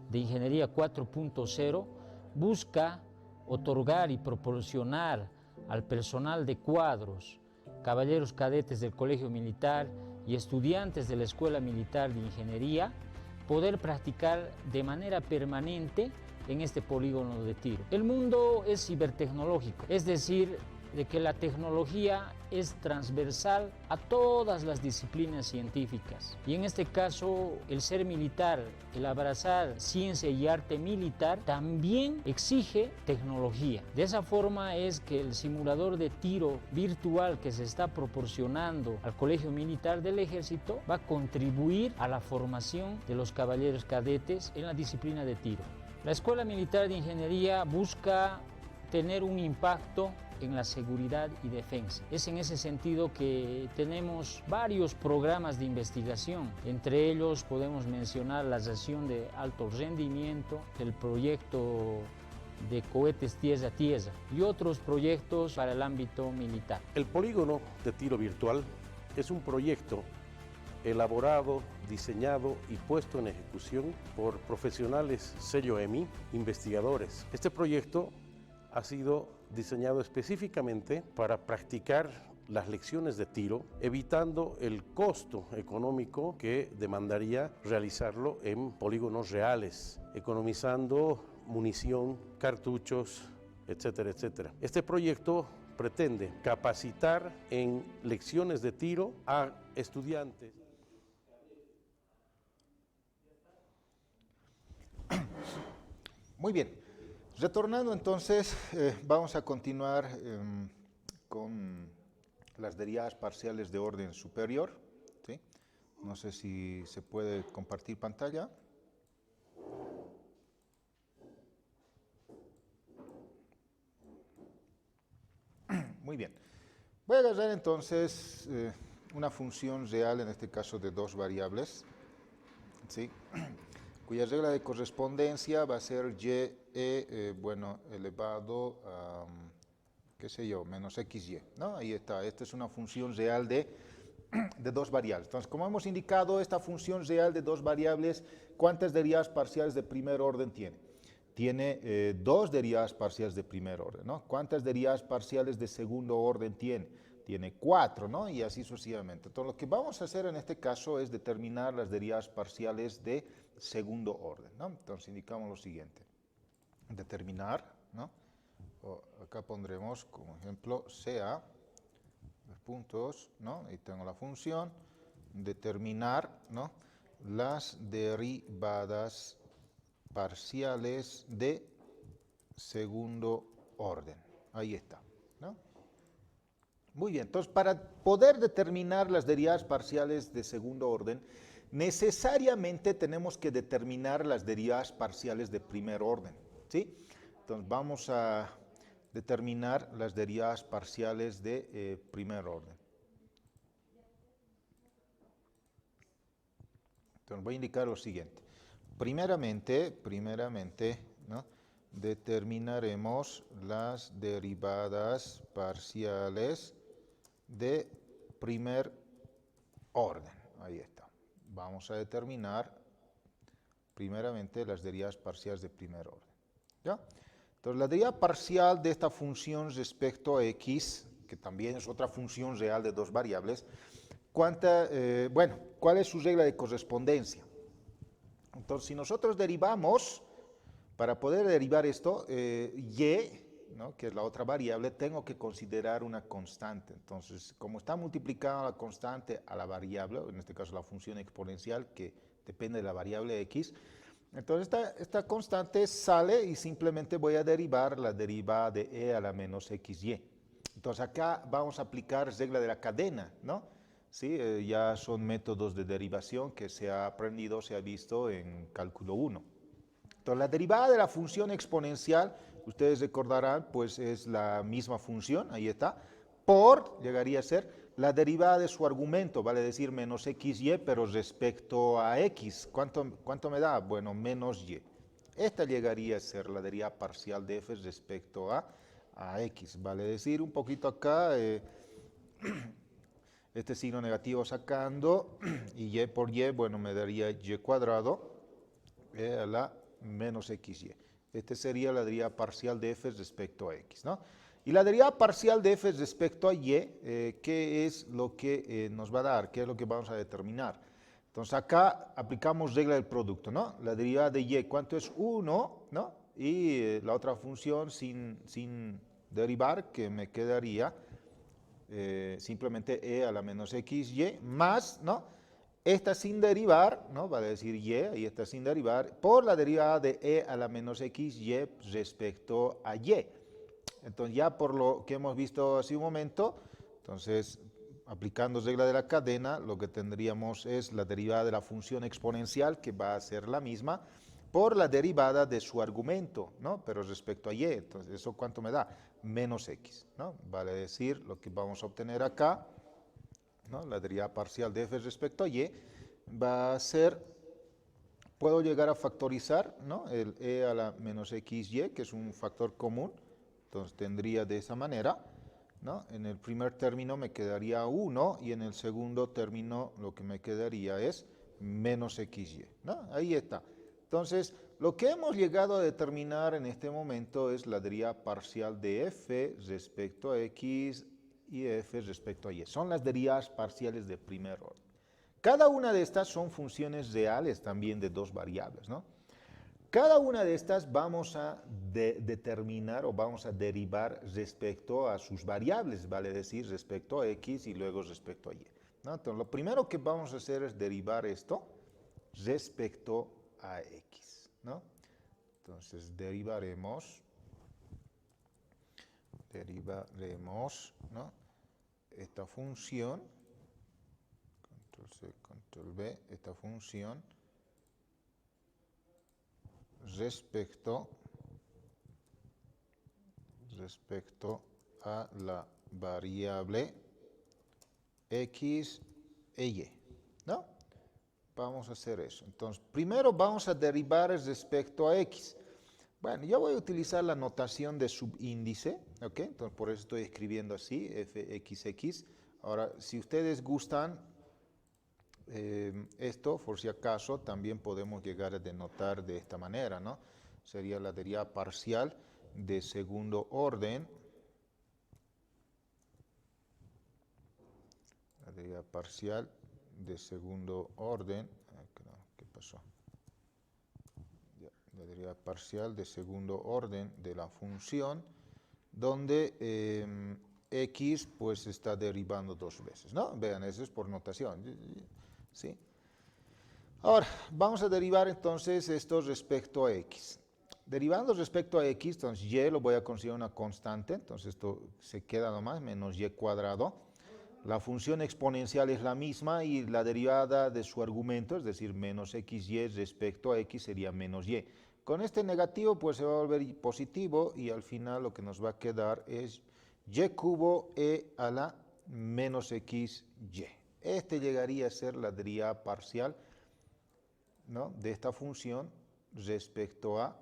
de Ingeniería 4.0, busca otorgar y proporcionar al personal de cuadros, caballeros cadetes del Colegio Militar y estudiantes de la Escuela Militar de Ingeniería, poder practicar de manera permanente en este polígono de tiro. El mundo es cibertecnológico, es decir, de que la tecnología es transversal a todas las disciplinas científicas. Y en este caso, el ser militar, el abrazar ciencia y arte militar, también exige tecnología. De esa forma es que el simulador de tiro virtual que se está proporcionando al Colegio Militar del Ejército va a contribuir a la formación de los caballeros cadetes en la disciplina de tiro. La Escuela Militar de Ingeniería busca tener un impacto en la seguridad y defensa. Es en ese sentido que tenemos varios programas de investigación. Entre ellos podemos mencionar la estación de alto rendimiento, el proyecto de cohetes tierra-tierra y otros proyectos para el ámbito militar. El polígono de tiro virtual es un proyecto elaborado, diseñado y puesto en ejecución por profesionales sello EMI, investigadores. Este proyecto ha sido diseñado específicamente para practicar las lecciones de tiro, evitando el costo económico que demandaría realizarlo en polígonos reales, economizando munición, cartuchos, etcétera, etcétera. Este proyecto pretende capacitar en lecciones de tiro a estudiantes. Muy bien. Retornando entonces, vamos a continuar con las derivadas parciales de orden superior. ¿Sí? No sé si se puede compartir pantalla. Muy bien. Voy a agarrar entonces una función real, en este caso de dos variables, ¿sí? Cuya regla de correspondencia va a ser y, bueno, elevado a, qué sé yo, menos xy, ¿no? Ahí está, esta es una función real de dos variables. Entonces, como hemos indicado, esta función real de dos variables, ¿cuántas derivadas parciales de primer orden tiene? Tiene dos derivadas parciales de primer orden, ¿no? ¿Cuántas derivadas parciales de segundo orden tiene? Tiene 4, ¿no? Y así sucesivamente. Entonces, lo que vamos a hacer en este caso es determinar las derivadas parciales de segundo orden, ¿no? Entonces, indicamos lo siguiente. Determinar, ¿no? Acá pondremos como ejemplo CA, los puntos, ¿no? Ahí tengo la función. Determinar, ¿no? Las derivadas parciales de segundo orden. Ahí está, ¿no? Muy bien, entonces para poder determinar las derivadas parciales de segundo orden, necesariamente tenemos que determinar las derivadas parciales de primer orden, ¿sí? Entonces vamos a determinar las derivadas parciales de primer orden. Entonces voy a indicar lo siguiente. Primeramente, ¿no? Determinaremos las derivadas parciales de primer orden. Ahí está. Vamos a determinar primeramente las derivadas parciales de primer orden. ¿Ya? Entonces, la derivada parcial de esta función respecto a x, que también es otra función real de dos variables, ¿cuál es su regla de correspondencia? Entonces, si nosotros derivamos, para poder derivar esto, y, ¿no? Que es la otra variable, tengo que considerar una constante. Entonces, como está multiplicando la constante a la variable, en este caso la función exponencial, que depende de la variable x, entonces esta constante sale y simplemente voy a derivar la derivada de e a la menos xy. Entonces, acá vamos a aplicar regla de la cadena, ¿no? Sí, ya son métodos de derivación que se ha aprendido, se ha visto en cálculo 1. Entonces, la derivada de la función exponencial, ustedes recordarán, pues es la misma función, ahí está, por, llegaría a ser, la derivada de su argumento, vale decir menos xy, pero respecto a x, ¿cuánto me da? Bueno, menos y. Esta llegaría a ser la derivada parcial de f respecto a x, vale decir un poquito acá, este signo negativo sacando, y y por y, bueno, me daría y cuadrado a la menos xy. Esta sería la derivada parcial de f respecto a x, ¿no? Y la derivada parcial de f respecto a y, ¿qué es lo que nos va a dar? ¿Qué es lo que vamos a determinar? Entonces acá aplicamos regla del producto, ¿no? La derivada de y, ¿cuánto es? 1, ¿no? Y la otra función sin derivar, que me quedaría simplemente e a la menos xy, más, ¿no? Esta sin derivar, ¿no? Vale decir y, y esta sin derivar, por la derivada de e a la menos xy respecto a y. Entonces ya por lo que hemos visto hace un momento, entonces aplicando regla de la cadena, lo que tendríamos es la derivada de la función exponencial, que va a ser la misma, por la derivada de su argumento, ¿no? Pero respecto a y, entonces, ¿eso cuánto me da? Menos x, ¿no? Vale decir, lo que vamos a obtener acá, ¿no? La derivada parcial de f respecto a y, va a ser, puedo llegar a factorizar, ¿no? El e a la menos xy, que es un factor común, entonces tendría de esa manera, ¿no? En el primer término me quedaría 1 y en el segundo término lo que me quedaría es menos xy, ¿no? Ahí está. Entonces, lo que hemos llegado a determinar en este momento es la derivada parcial de f respecto a x y f respecto a y. Son las derivadas parciales de primer orden. Cada una de estas son funciones reales también de dos variables, ¿no? Cada una de estas vamos a determinar o vamos a derivar respecto a sus variables, vale decir, respecto a x y luego respecto a y, ¿no? Entonces, lo primero que vamos a hacer es derivar esto respecto a x, ¿no? Entonces, derivaremos, ¿no? Esta función, control C, control V, esta función respecto a la variable x e y, ¿no? Vamos a hacer eso. Entonces, primero vamos a derivar respecto a x. Bueno, yo voy a utilizar la notación de subíndice, ¿ok? Entonces, por eso estoy escribiendo así, fxx. Ahora, si ustedes gustan, esto, por si acaso, también podemos llegar a denotar de esta manera, ¿no? Sería la derivada parcial de segundo orden. La derivada parcial de segundo orden. ¿Qué pasó? La derivada parcial de segundo orden de la función, donde x pues está derivando dos veces, ¿no? Vean, eso es por notación, ¿sí? Ahora, vamos a derivar entonces esto respecto a x. Derivando respecto a x, entonces y lo voy a considerar una constante, entonces esto se queda nomás, menos y cuadrado. La función exponencial es la misma y la derivada de su argumento, es decir, menos xy respecto a x sería menos y. Con este negativo pues se va a volver positivo y al final lo que nos va a quedar es y cubo e a la menos xy. Este llegaría a ser la derivada parcial, ¿no?, de esta función respecto a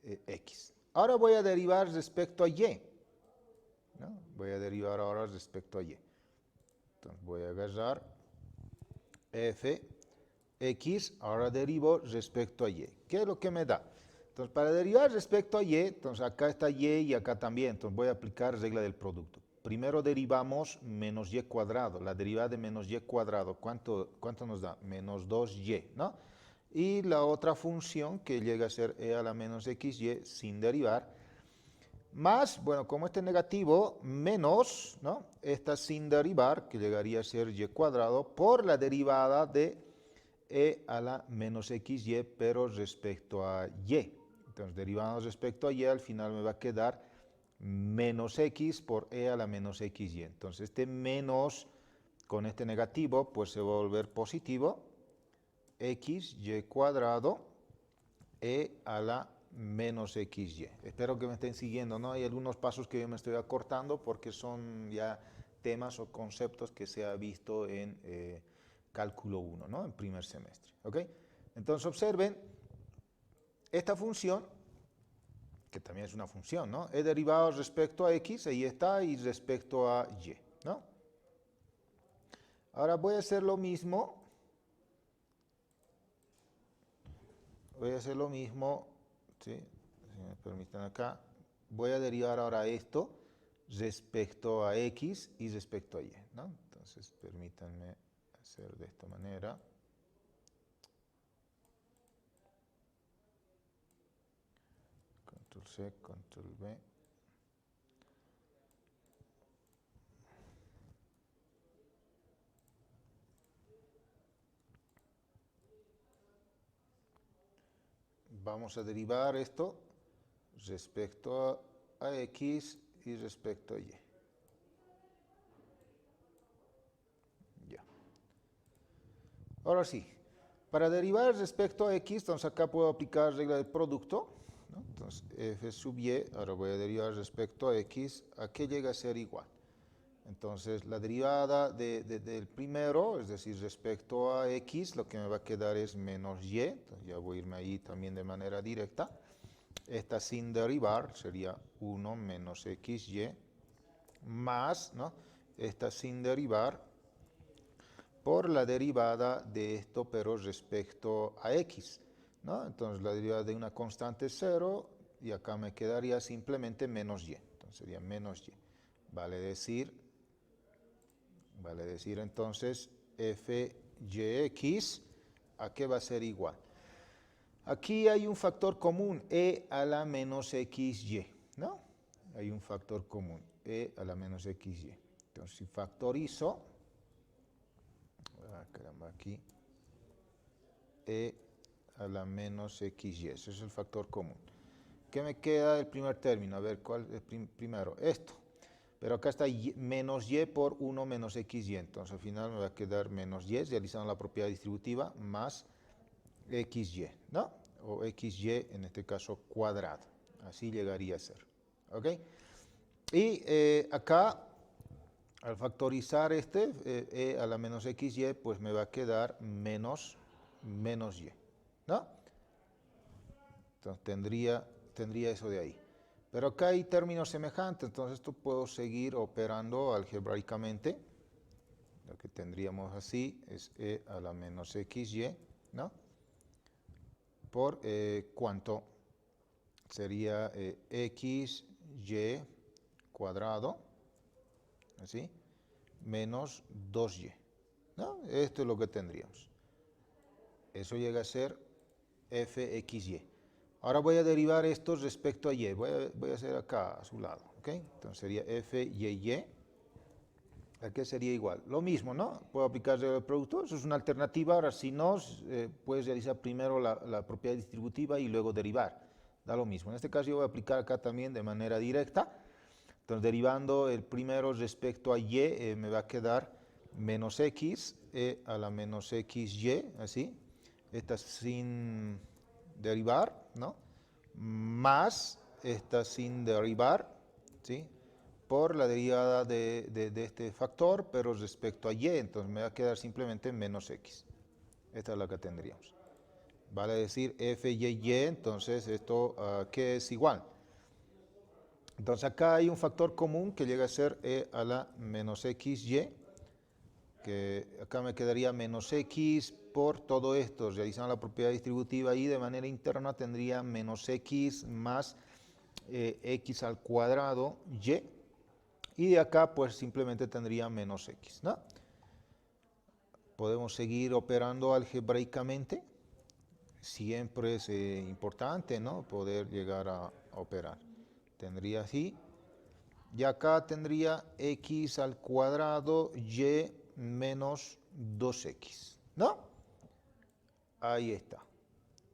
x. Ahora voy a derivar respecto a y, ¿no? Voy a derivar ahora respecto a y. Entonces voy a agarrar fx, ahora derivo respecto a y. ¿Qué es lo que me da? Entonces para derivar respecto a y, entonces acá está y acá también, entonces voy a aplicar regla del producto. Primero derivamos menos y cuadrado, la derivada de menos y cuadrado, ¿cuánto nos da? Menos 2y, ¿no? Y la otra función que llega a ser e a la menos xy sin derivar, más, bueno, como este negativo, menos, ¿no?, esta sin derivar, que llegaría a ser y cuadrado, por la derivada de e a la menos xy, pero respecto a y. Entonces, derivando respecto a y, al final me va a quedar menos x por e a la menos xy. Entonces, este menos con este negativo, pues se va a volver positivo, xy cuadrado e a la menos xy. Espero que me estén siguiendo, ¿no? Hay algunos pasos que yo me estoy acortando porque son ya temas o conceptos que se ha visto en cálculo 1, ¿no?, en primer semestre, ¿ok? Entonces observen, esta función, que también es una función, ¿no?, he derivado respecto a x, ahí está, y respecto a y, ¿no? Ahora voy a hacer lo mismo. ¿Sí? Si me permiten acá. Voy a derivar ahora esto respecto a x y respecto a y, ¿no? Entonces, permítanme hacer de esta manera. Control C, Control V. Vamos a derivar esto respecto a x y respecto a y. Ya. Ahora sí, para derivar respecto a x, entonces acá puedo aplicar regla del producto, ¿no? Entonces f sub y, ahora voy a derivar respecto a x, ¿a qué llega a ser igual? Entonces la derivada del primero, es decir, respecto a x, lo que me va a quedar es menos y, entonces ya voy a irme ahí también de manera directa. Esta sin derivar sería 1 menos xy más, ¿no? Esta sin derivar por la derivada de esto, pero respecto a x, ¿no? Entonces la derivada de una constante es 0 y acá me quedaría simplemente menos y. Entonces sería menos y. Vale decir entonces fyx, ¿a qué va a ser igual? Aquí hay un factor común, e a la menos xy, ¿no? Hay un factor común, e a la menos xy. Entonces, si factorizo, caramba, aquí, e a la menos xy, ese es el factor común. ¿Qué me queda del primer término? A ver, ¿cuál es primero? Esto. Pero acá está menos y por 1 menos xy. Entonces, al final me va a quedar menos y, realizando la propiedad distributiva, más xy, ¿no? O xy, en este caso, cuadrado. Así llegaría a ser. ¿Ok? Y acá, al factorizar e a la menos xy, pues me va a quedar menos y, ¿no? Entonces tendría eso de ahí. Pero acá hay términos semejantes, entonces esto puedo seguir operando algebraicamente. Lo que tendríamos así es e a la menos xy, ¿no? Por cuánto sería xy cuadrado, así, menos 2y, ¿no? Esto es lo que tendríamos. Eso llega a ser fxy. Ahora voy a derivar esto respecto a y. Voy a hacer acá a su lado, ¿ok? Entonces sería fyy. ¿A qué sería igual? Lo mismo, ¿no? Puedo aplicar el producto, eso es una alternativa. Ahora, si no, puedes realizar primero la propiedad distributiva y luego derivar. Da lo mismo. En este caso yo voy a aplicar acá también de manera directa. Entonces, derivando el primero respecto a y, me va a quedar menos x a la menos xy, así. Esta sin derivar, ¿no? Más esta sin derivar, ¿sí? Por la derivada de este factor, pero respecto a y, entonces me va a quedar simplemente menos x. Esta es la que tendríamos. Vale decir fyy, entonces esto, ¿qué es igual? Entonces acá hay un factor común que llega a ser e a la menos xy, que acá me quedaría menos x por todo esto, realizando la propiedad distributiva y de manera interna tendría menos x más x al cuadrado y de acá pues simplemente tendría menos x, ¿no? Podemos seguir operando algebraicamente, siempre es importante, ¿no? Poder llegar a operar. Tendría así, y acá tendría x al cuadrado y menos 2x, ¿no? Ahí está,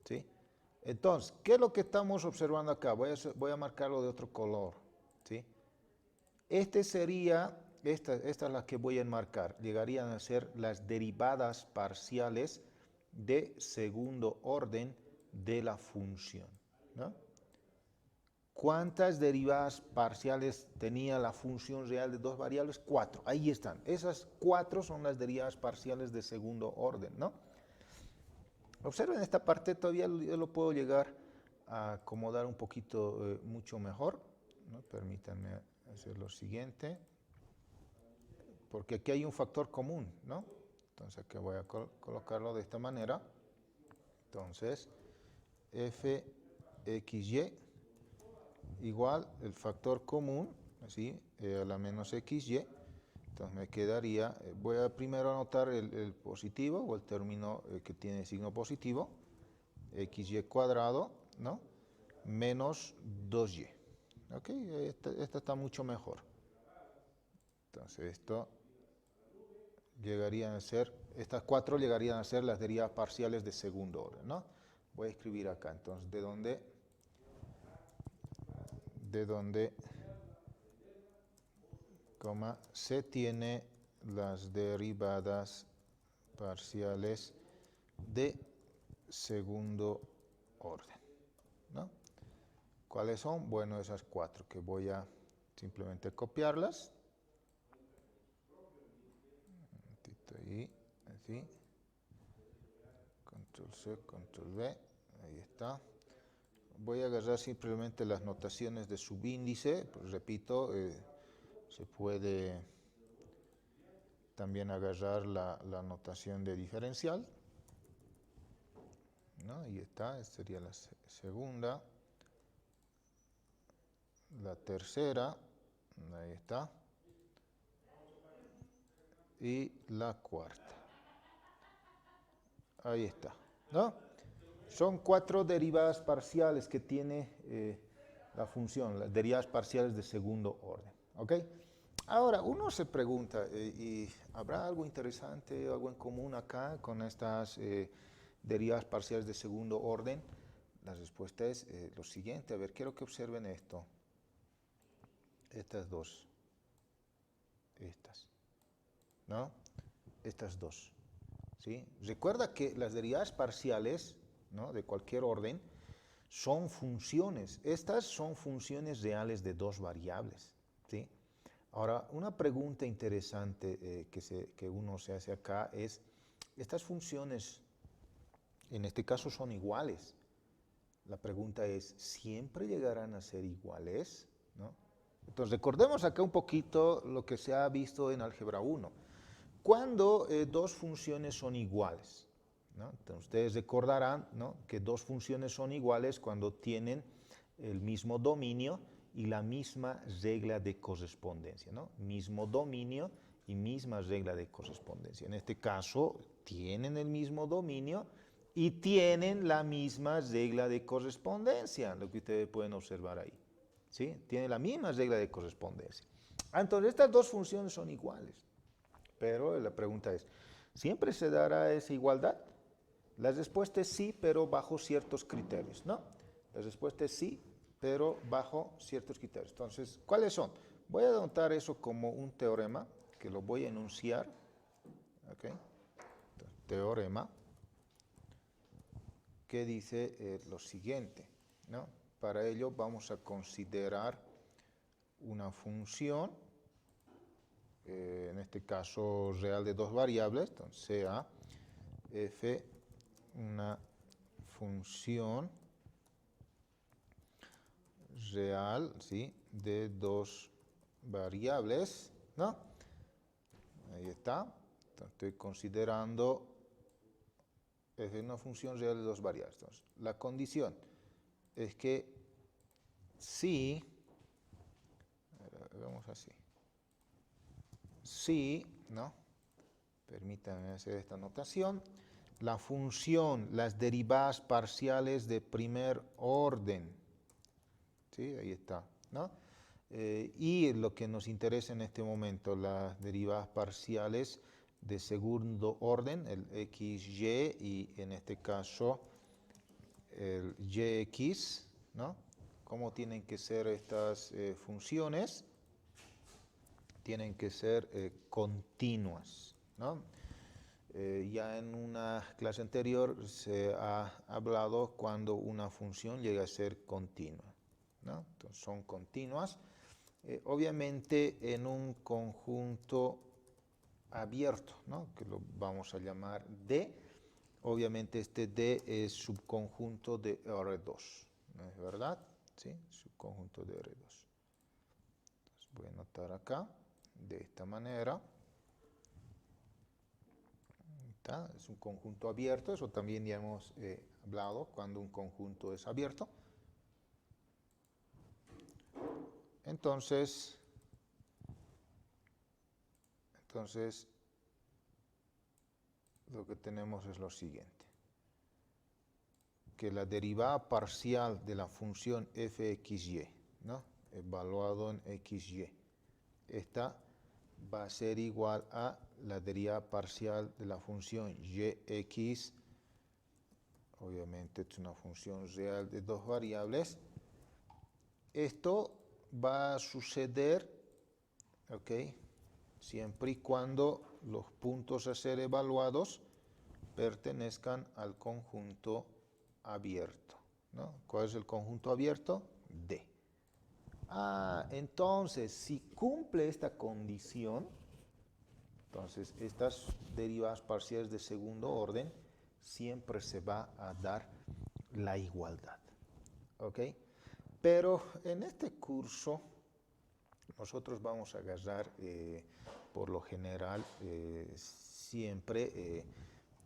¿sí? Entonces, ¿qué es lo que estamos observando acá? Voy a marcarlo de otro color, ¿sí? Esta es la que voy a enmarcar, llegarían a ser las derivadas parciales de segundo orden de la función, ¿no? ¿Cuántas derivadas parciales tenía la función real de dos variables? 4. Ahí están. Esas 4 son las derivadas parciales de segundo orden, ¿no? Observen esta parte, todavía yo lo puedo llegar a acomodar un poquito mucho mejor, ¿no? Permítanme hacer lo siguiente. porque aquí hay un factor común, ¿no? Entonces aquí voy a colocarlo de esta manera. Entonces, fxy igual el factor común, así, a la menos xy. Entonces me quedaría, voy a primero anotar el positivo o el término que tiene signo positivo, xy cuadrado, ¿no? Menos 2y. ¿Ok? Esta está mucho mejor. Entonces esto llegarían a ser, estas 4 llegarían a ser las derivas parciales de segundo orden, ¿no? Voy a escribir acá, entonces, de donde coma, se tiene las derivadas parciales de segundo orden, ¿no? ¿Cuáles son? Bueno, esas 4 que voy a simplemente copiarlas. Ahí, así. Control C, Control V, ahí está. Voy a agarrar simplemente las notaciones de subíndice, pues repito, se puede también agarrar la notación de diferencial, ¿no? Ahí está, esta sería la segunda, la tercera, ahí está, y la cuarta. Ahí está, ¿no? Son 4 derivadas parciales que tiene la función, las derivadas parciales de segundo orden, ¿ok? Ahora, uno se pregunta, ¿y habrá algo interesante, algo en común acá con estas derivadas parciales de segundo orden? La respuesta es lo siguiente. A ver, quiero que observen esto. Estas dos. Estas. ¿No? Estas dos. ¿Sí? Recuerda que las derivadas parciales, ¿no?, de cualquier orden son funciones. Estas son funciones reales de 2 variables. ¿Sí? Ahora, una pregunta interesante que uno se hace acá es, ¿estas funciones en este caso son iguales? La pregunta es, ¿siempre llegarán a ser iguales? ¿No? Entonces, recordemos acá un poquito lo que se ha visto en álgebra 1. Cuando 2 funciones son iguales, ¿no? Entonces, ustedes recordarán, ¿no?, que 2 funciones son iguales cuando tienen el mismo dominio y la misma regla de correspondencia, ¿no? Mismo dominio y misma regla de correspondencia. En este caso, tienen el mismo dominio y tienen la misma regla de correspondencia, lo que ustedes pueden observar ahí. ¿Sí? Tienen la misma regla de correspondencia. Entonces, estas 2 funciones son iguales. Pero la pregunta es, ¿siempre se dará esa igualdad? La respuesta es sí, pero bajo ciertos criterios, ¿no? La respuesta es sí, pero bajo ciertos criterios. Entonces, ¿cuáles son? Voy a anotar eso como un teorema, que lo voy a enunciar. ¿Okay? Entonces, teorema, que dice lo siguiente, ¿no? Para ello vamos a considerar una función, en este caso real de 2 variables, entonces sea f una función real, ¿sí?, de 2 variables, ¿no? Ahí está. Entonces, estoy considerando f una función real de 2 variables. Entonces, la condición es que si, hagamos así, si, ¿no?, permítanme hacer esta notación, la función, las derivadas parciales de primer orden, ¿sí? Ahí está, ¿no? Y lo que nos interesa en este momento, las derivadas parciales de segundo orden, el xy y en este caso el yx, ¿no? ¿Cómo tienen que ser estas funciones? Tienen que ser continuas, ¿no? Ya en una clase anterior se ha hablado cuando una función llega a ser continua, ¿no? Entonces son continuas, obviamente en un conjunto abierto, ¿no?, que lo vamos a llamar D. Obviamente este D es subconjunto de R2, ¿no es verdad? ¿Sí? Subconjunto de R2. Entonces voy a anotar acá de esta manera. ¿Tá? Es un conjunto abierto, eso también ya hemos hablado cuando un conjunto es abierto. Entonces, lo que tenemos es lo siguiente, que la derivada parcial de la función fxy, ¿no? Evaluado en xy, esta va a ser igual a la derivada parcial de la función yx, obviamente es una función real de dos variables. Esto va a suceder, ¿ok?, siempre y cuando los puntos a ser evaluados pertenezcan al conjunto abierto, ¿no? ¿Cuál es el conjunto abierto? D. Entonces, si cumple esta condición, entonces estas derivadas parciales de segundo orden siempre se va a dar la igualdad, ¿ok? Pero en este curso nosotros vamos a agarrar por lo general siempre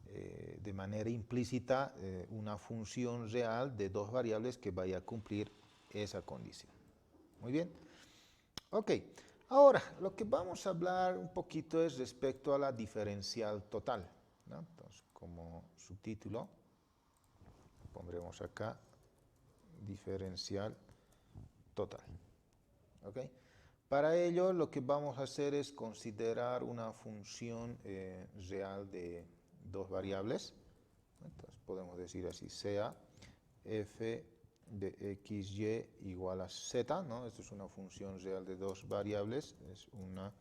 de manera implícita una función real de dos variables que vaya a cumplir esa condición. Muy bien. Ok, ahora lo que vamos a hablar un poquito es respecto a la diferencial total, ¿no? Entonces, como subtítulo pondremos acá diferencial total. ¿Ok? Para ello lo que vamos a hacer es considerar una función real de dos variables. Entonces podemos decir así, sea f de xy igual a z, ¿no? Esto es una función real de dos variables, es una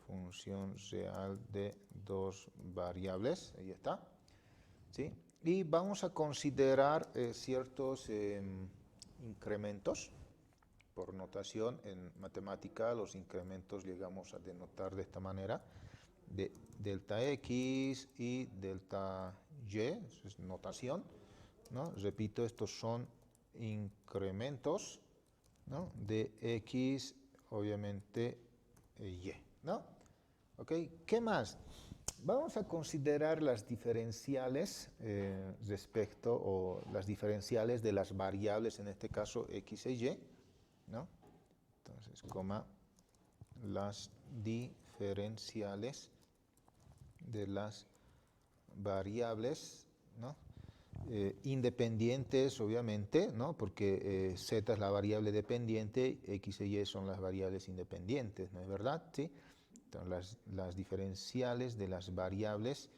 función real de dos variables, ahí está, ¿sí? Y vamos a considerar ciertos incrementos. Por notación, en matemática los incrementos llegamos a denotar de esta manera, de delta x y delta y, eso es notación, ¿no? Repito, estos son incrementos, ¿no?, de x, obviamente y, ¿no? ¿Ok? ¿Qué más? Vamos a considerar las diferenciales o las diferenciales de las variables, en este caso x e y, ¿no? Entonces, las diferenciales de las variables, ¿no? Independientes, obviamente, ¿no? Porque z es la variable dependiente, x e y son las variables independientes, ¿no es verdad? ¿Sí? Entonces, las diferenciales de las variables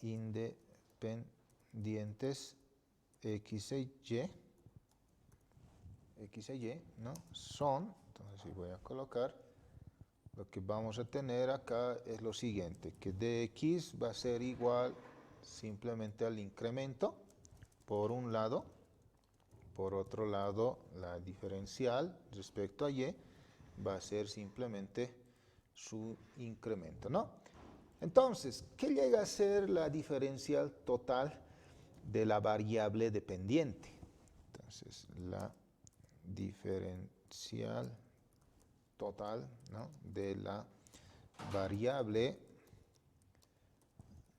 independientes x e y, ¿no? Son, entonces si voy a colocar, lo que vamos a tener acá es lo siguiente, que dx va a ser igual simplemente al incremento, por un lado, por otro lado, la diferencial respecto a y va a ser simplemente su incremento, ¿no? Entonces, ¿qué llega a ser la diferencial total de la variable dependiente? Entonces, la diferencial total, ¿no?, de la variable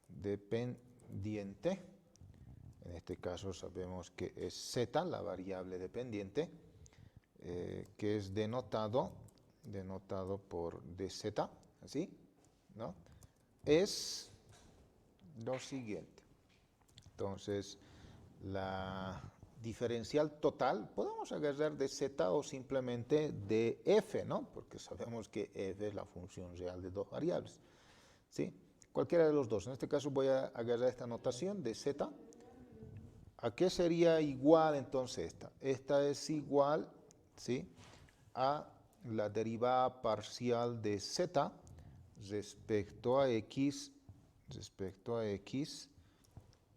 dependiente, en este caso sabemos que es z, la variable dependiente, que es denotado por dz, ¿así? ¿No? Es lo siguiente. Entonces, la diferencial total, podemos agarrar de z o simplemente de f, ¿no? Porque sabemos que f es la función real de dos variables, ¿sí? Cualquiera de los dos. En este caso voy a agarrar esta notación de z. ¿A qué sería igual entonces esta? Esta es igual, ¿sí?, a la derivada parcial de z respecto a x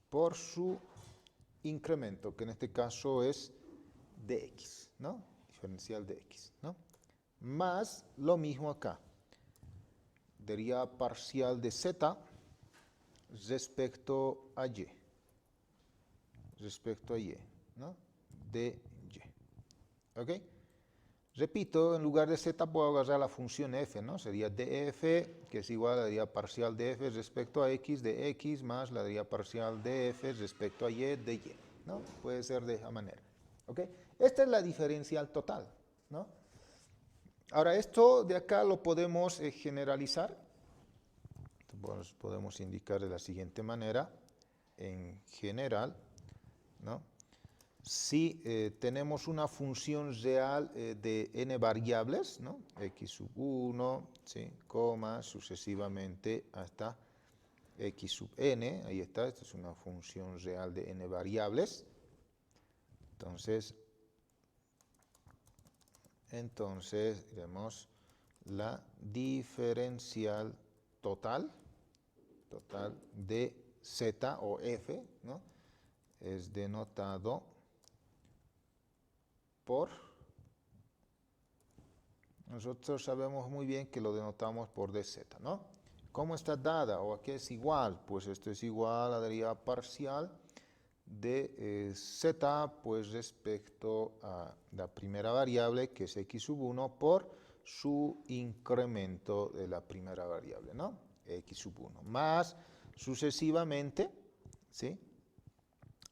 por su incremento, que en este caso es dx, ¿no? Diferencial de x, ¿no? Más lo mismo acá, derivada parcial de z respecto a y, ¿no? De y, ¿ok? Repito, en lugar de z puedo agarrar la función f, ¿no? Sería df, que es igual a la deriva parcial de f respecto a x de x más la deriva parcial de f respecto a y de y, ¿no? Puede ser de esa manera, ¿ok? Esta es la diferencial total, ¿no? Ahora, esto de acá lo podemos generalizar. Pues podemos indicar de la siguiente manera, en general, ¿no? Si tenemos una función real de n variables, ¿no? X sub 1, ¿sí? Coma, sucesivamente hasta X sub n, ahí está, esta es una función real de n variables. Entonces diremos la diferencial total de z o f, ¿no? Es denotado por, nosotros sabemos muy bien que lo denotamos por dz, ¿no? ¿Cómo está dada o a qué es igual? Pues esto es igual a la deriva parcial de z, pues respecto a la primera variable, que es x sub 1, por su incremento de la primera variable, ¿no? X sub 1, más sucesivamente, ¿sí?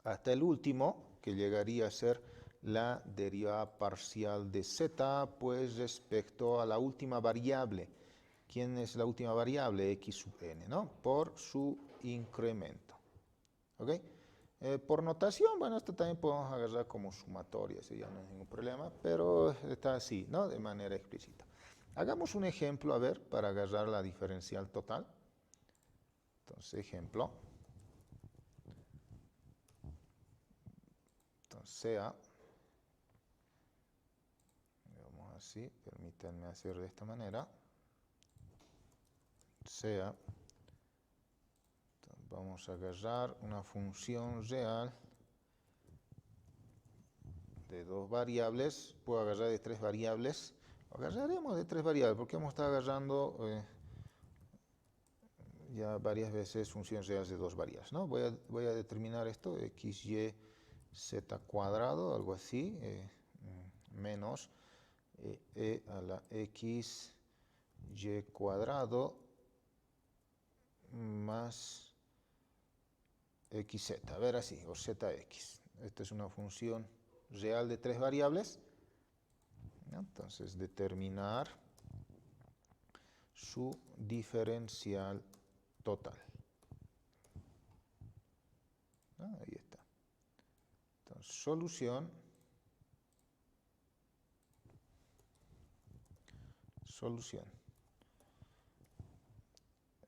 Hasta el último, que llegaría a ser la derivada parcial de z, pues respecto a la última variable. ¿Quién es la última variable? X sub n, ¿no? Por su incremento. ¿Ok? Por notación, bueno, esto también podemos agarrar como sumatoria, así ya no hay ningún problema, pero está así, ¿no? De manera explícita. Hagamos un ejemplo, a ver, para agarrar la diferencial total. Entonces, ejemplo. Entonces, sea, vamos así, permítanme hacer de esta manera, sea, entonces vamos a agarrar una función real de dos variables, puedo agarrar de tres variables, agarraremos de tres variables, porque hemos estado agarrando ya varias veces funciones reales de dos variables, ¿no? Voy a determinar esto, x, y, z cuadrado, algo así, menos e a la x, y cuadrado más xz, a ver así, o zx. Esta es una función real de tres variables, ¿no? Entonces, determinar su diferencial total. ¿No? Ahí está. Entonces, solución.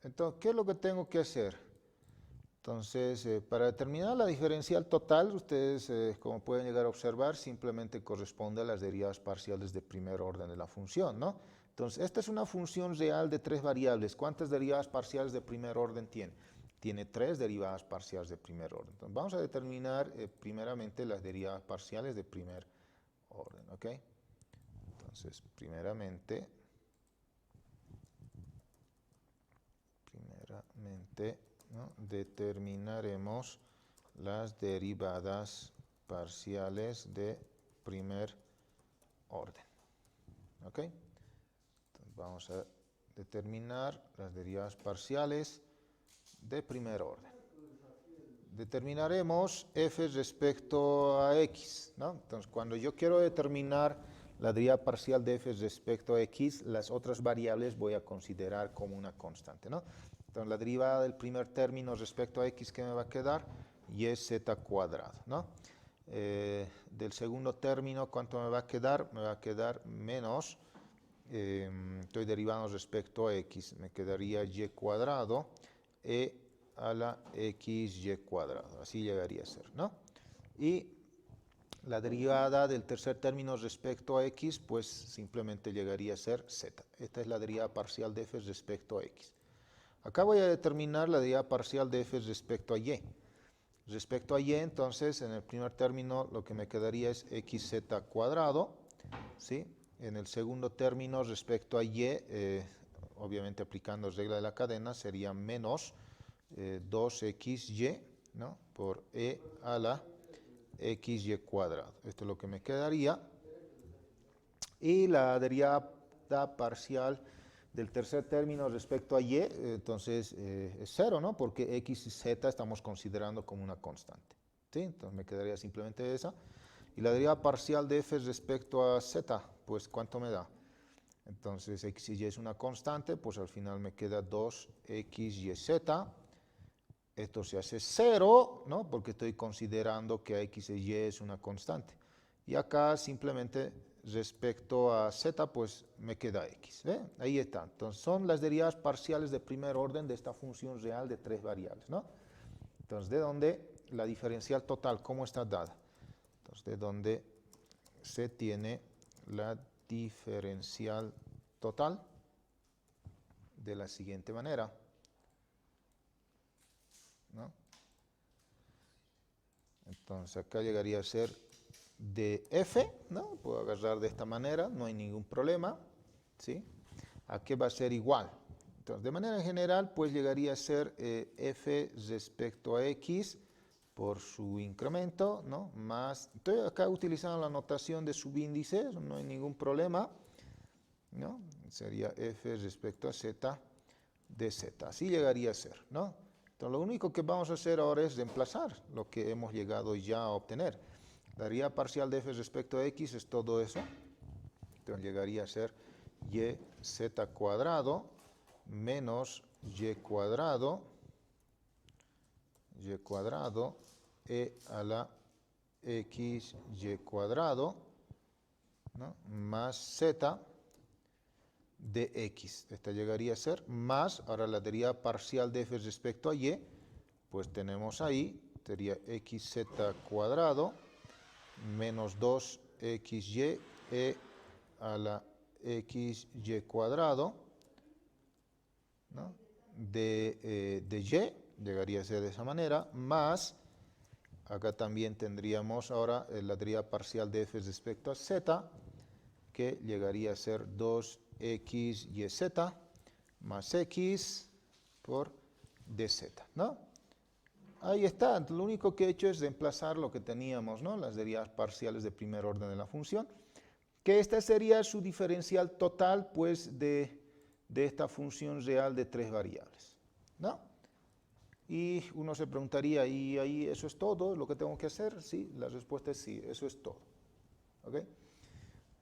Entonces, ¿qué es lo que tengo que hacer? Entonces, para determinar la diferencial total, ustedes, como pueden llegar a observar, simplemente corresponde a las derivadas parciales de primer orden de la función, ¿no? Entonces, esta es una función real de tres variables. ¿Cuántas derivadas parciales de primer orden tiene? Tiene tres derivadas parciales de primer orden. Entonces, vamos a determinar primeramente las derivadas parciales de primer orden, ¿ok? Entonces, primeramente, ¿no? Determinaremos las derivadas parciales de primer orden. ¿Ok? Entonces vamos a determinar las derivadas parciales de primer orden. Determinaremos f respecto a x, ¿no? Entonces, cuando yo quiero determinar la derivada parcial de f respecto a x, las otras variables voy a considerar como una constante, ¿no? Entonces, la derivada del primer término respecto a x, ¿qué me va a quedar? Y es z cuadrado, ¿no? Del segundo término, ¿cuánto me va a quedar? Me va a quedar menos, estoy derivando respecto a x, me quedaría y cuadrado e a la xy cuadrado, así llegaría a ser, ¿no? Y la derivada del tercer término respecto a x, pues simplemente llegaría a ser z. Esta es la derivada parcial de f respecto a x. Acá voy a determinar la derivada parcial de f respecto a y. Respecto a y, entonces, en el primer término lo que me quedaría es xz cuadrado, ¿sí? En el segundo término respecto a y, obviamente aplicando regla de la cadena, sería menos 2xy, ¿no? Por e a la xy cuadrado. Esto es lo que me quedaría. Y la derivada parcial del tercer término respecto a y, entonces es 0, ¿no? Porque x y z estamos considerando como una constante. ¿Sí? Entonces me quedaría simplemente esa. Y la derivada parcial de f respecto a z, pues ¿cuánto me da? Entonces x y y es una constante, pues al final me queda 2xyz. Esto se hace 0, ¿no? Porque estoy considerando que x y y es una constante. Y acá simplemente respecto a z, pues me queda x. ¿Ve? Ahí está. Entonces son las derivadas parciales de primer orden de esta función real de 3 variables, ¿no? Entonces, ¿de dónde la diferencial total? ¿Cómo está dada? Entonces, de dónde se tiene la diferencial total de la siguiente manera, ¿no? Entonces acá llegaría a ser de f, ¿no? Puedo agarrar de esta manera, no hay ningún problema, ¿sí? ¿A qué va a ser igual? Entonces, de manera general, pues llegaría a ser f respecto a x por su incremento, ¿no? Más, estoy acá utilizando la notación de subíndice, no hay ningún problema, ¿no? Sería f respecto a z de z, así llegaría a ser, ¿no? Entonces, lo único que vamos a hacer ahora es reemplazar lo que hemos llegado ya a obtener. La derivada parcial de f respecto a x es todo eso, entonces llegaría a ser yz cuadrado menos y cuadrado e a la xy cuadrado, ¿no? Más z de x. Esta llegaría a ser más, ahora la derivada parcial de f respecto a y, pues tenemos ahí, sería xz cuadrado menos 2xy e a la xy cuadrado, ¿no? de y, llegaría a ser de esa manera, más, acá también tendríamos ahora la derivada parcial de f respecto a z, que llegaría a ser 2xyz más x por dz, ¿no? Ahí está, lo único que he hecho es reemplazar lo que teníamos, ¿no? Las derivadas parciales de primer orden de la función, que esta sería su diferencial total, pues, de esta función real de 3 variables, ¿no? Y uno se preguntaría, ¿y ahí eso es todo lo que tengo que hacer? Sí, la respuesta es sí, eso es todo, ¿ok?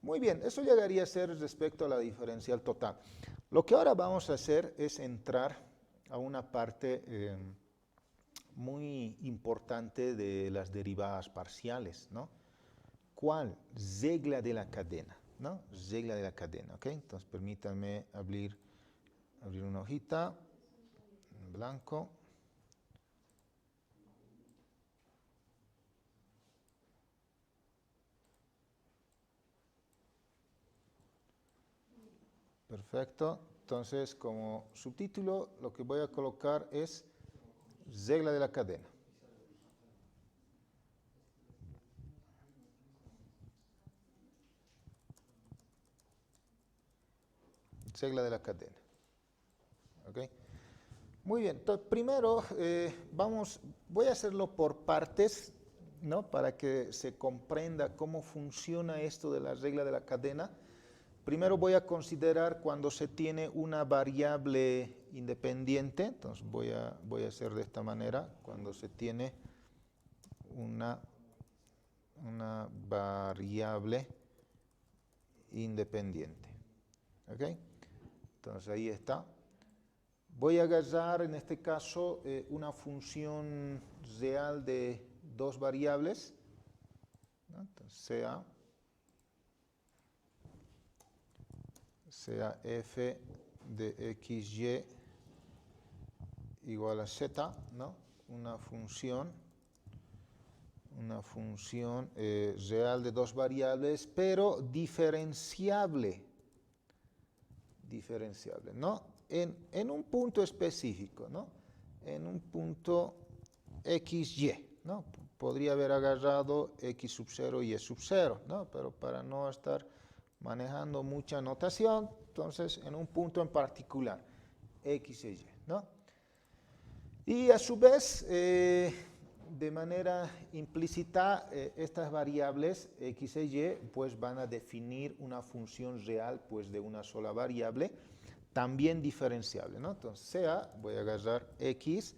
Muy bien, eso llegaría a ser respecto a la diferencial total. Lo que ahora vamos a hacer es entrar a una parte muy importante de las derivadas parciales, ¿no? ¿Cuál? Regla de la cadena, ¿no? Regla de la cadena, ¿ok? Entonces permítanme abrir una hojita en blanco. Perfecto. Entonces, como subtítulo, lo que voy a colocar es regla de la cadena. Regla de la cadena. ¿Ok? Muy bien. Entonces, primero, voy a hacerlo por partes, ¿no? Para que se comprenda cómo funciona esto de la regla de la cadena. Primero voy a considerar cuando se tiene una variable independiente, entonces voy a hacer de esta manera, cuando se tiene una variable independiente. ¿Ok? Entonces ahí está. Voy a agarrar en este caso una función real de 2 variables, ¿no? Entonces sea f de xy igual a z, ¿no? Una función real de 2 variables, pero diferenciable, ¿no? En un punto específico, ¿no? En un punto xy, ¿no? Podría haber agarrado x sub 0 y y sub 0, ¿no? Pero para no estar manejando mucha notación, entonces en un punto en particular, x y y, ¿no? Y a su vez de manera implícita, estas variables x e y pues van a definir una función real pues de una sola variable, también diferenciable, ¿no? Entonces, sea, voy a agarrar x,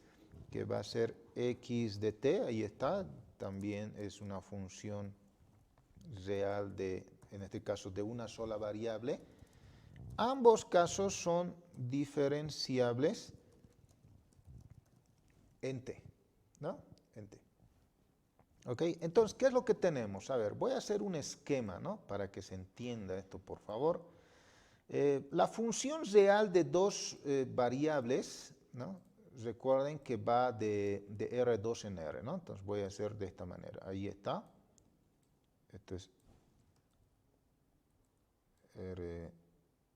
que va a ser x de t, ahí está, también es una función real de, en este caso, de una sola variable. Ambos casos son diferenciables en t, ¿no? En t. ¿Ok? Entonces, ¿qué es lo que tenemos? A ver, voy a hacer un esquema, ¿no? Para que se entienda esto, por favor. La función real de dos variables, ¿no? Recuerden que va de R2 en R, ¿no? Entonces voy a hacer de esta manera. Ahí está. Esto es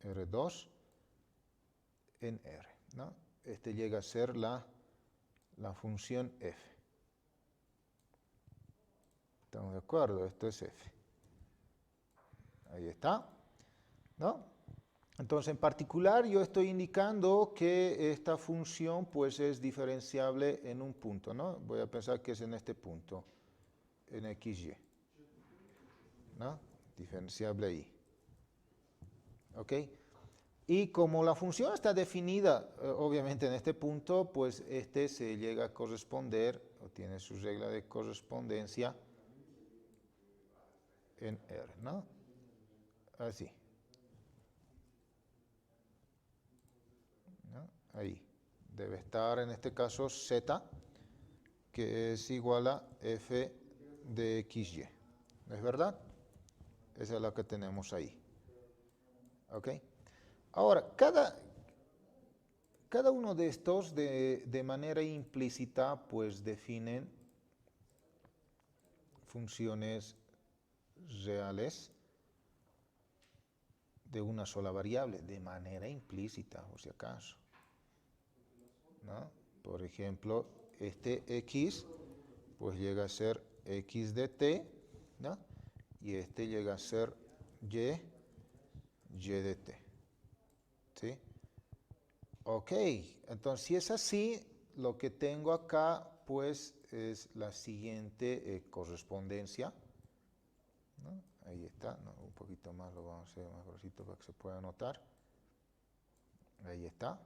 R2 en R, ¿no? Este llega a ser la función f. ¿Estamos de acuerdo? Esto es f. Ahí está, ¿no? Entonces, en particular, yo estoy indicando que esta función, pues, es diferenciable en un punto, ¿no? Voy a pensar que es en este punto, en xy, ¿no? Diferenciable ahí. ¿Ok? Y como la función está definida, obviamente, en este punto, pues, este se llega a corresponder, o tiene su regla de correspondencia en R, ¿no? Así. ¿No? Ahí. Debe estar en este caso z, que es igual a f de xy. ¿No es verdad? Esa es la que tenemos ahí. ¿Ok? Ahora, cada uno de estos de manera implícita pues definen funciones reales de una sola variable, de manera implícita, o si acaso, ¿no? Por ejemplo, este x, pues llega a ser x de t, ¿no? Y este llega a ser y de t, ¿sí? Ok, entonces si es así, lo que tengo acá, pues, es la siguiente correspondencia, ¿no? Ahí está, no, un poquito más lo vamos a hacer más grosito para que se pueda notar. Ahí está.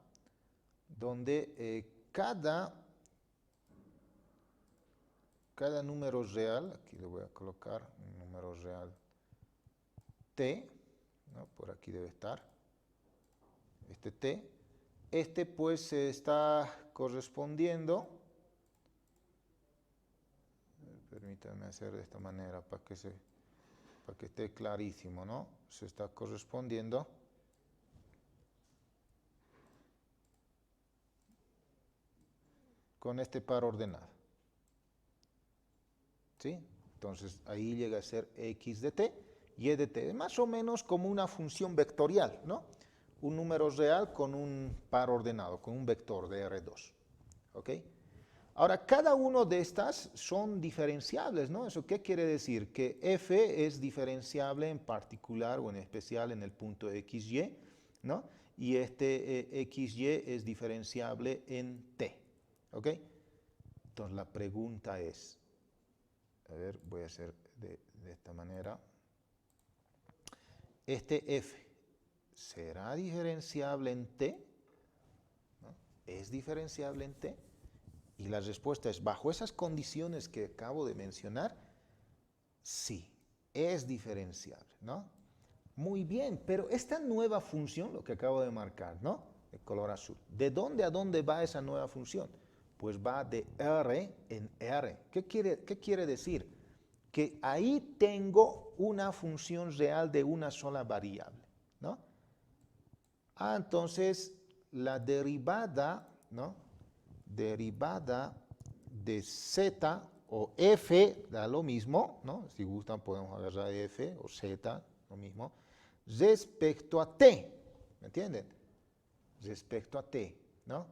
Donde cada número real, aquí le voy a colocar un número real t, ¿no? Por aquí debe estar, este t, este pues se está correspondiendo, permítanme hacer de esta manera para que esté clarísimo, ¿no? Se está correspondiendo con este par ordenado, ¿sí? Entonces ahí llega a ser x de t, y de t, es más o menos como una función vectorial, ¿no? Un número real con un par ordenado, con un vector de R2, ¿ok? Ahora, cada uno de estas son diferenciables, ¿no? ¿Eso qué quiere decir? Que f es diferenciable en particular o en especial en el punto xy, ¿no? Y este xy es diferenciable en t, ¿ok? Entonces la pregunta es, a ver, voy a hacer de esta manera. Este f, ¿será diferenciable en t? ¿No? ¿Es diferenciable en t? Y la respuesta es, bajo esas condiciones que acabo de mencionar, sí, es diferenciable, ¿no? Muy bien, pero esta nueva función, lo que acabo de marcar, ¿no? De color azul, ¿de dónde a dónde va esa nueva función? Pues va de R en R. ¿Qué quiere decir? Que ahí tengo una función real de una sola variable, ¿no? Ah, entonces la derivada, ¿no? Derivada de z o f da lo mismo, ¿no? Si gustan podemos agarrar f o z, lo mismo, respecto a t, ¿me entienden? Respecto a t, ¿no?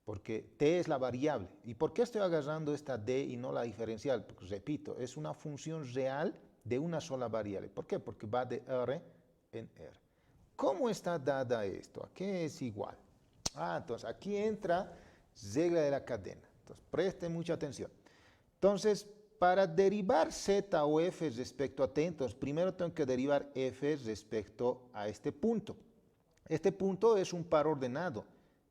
Porque t es la variable. ¿Y por qué estoy agarrando esta d y no la diferencial? Porque, repito, es una función real de una sola variable. ¿Por qué? Porque va de R en R. ¿Cómo está dada esto? ¿A qué es igual? Ah, entonces aquí entra regla de la cadena. Entonces presten mucha atención. Entonces, para derivar z o f respecto a t, entonces primero tengo que derivar f respecto a este punto. Este punto es un par ordenado,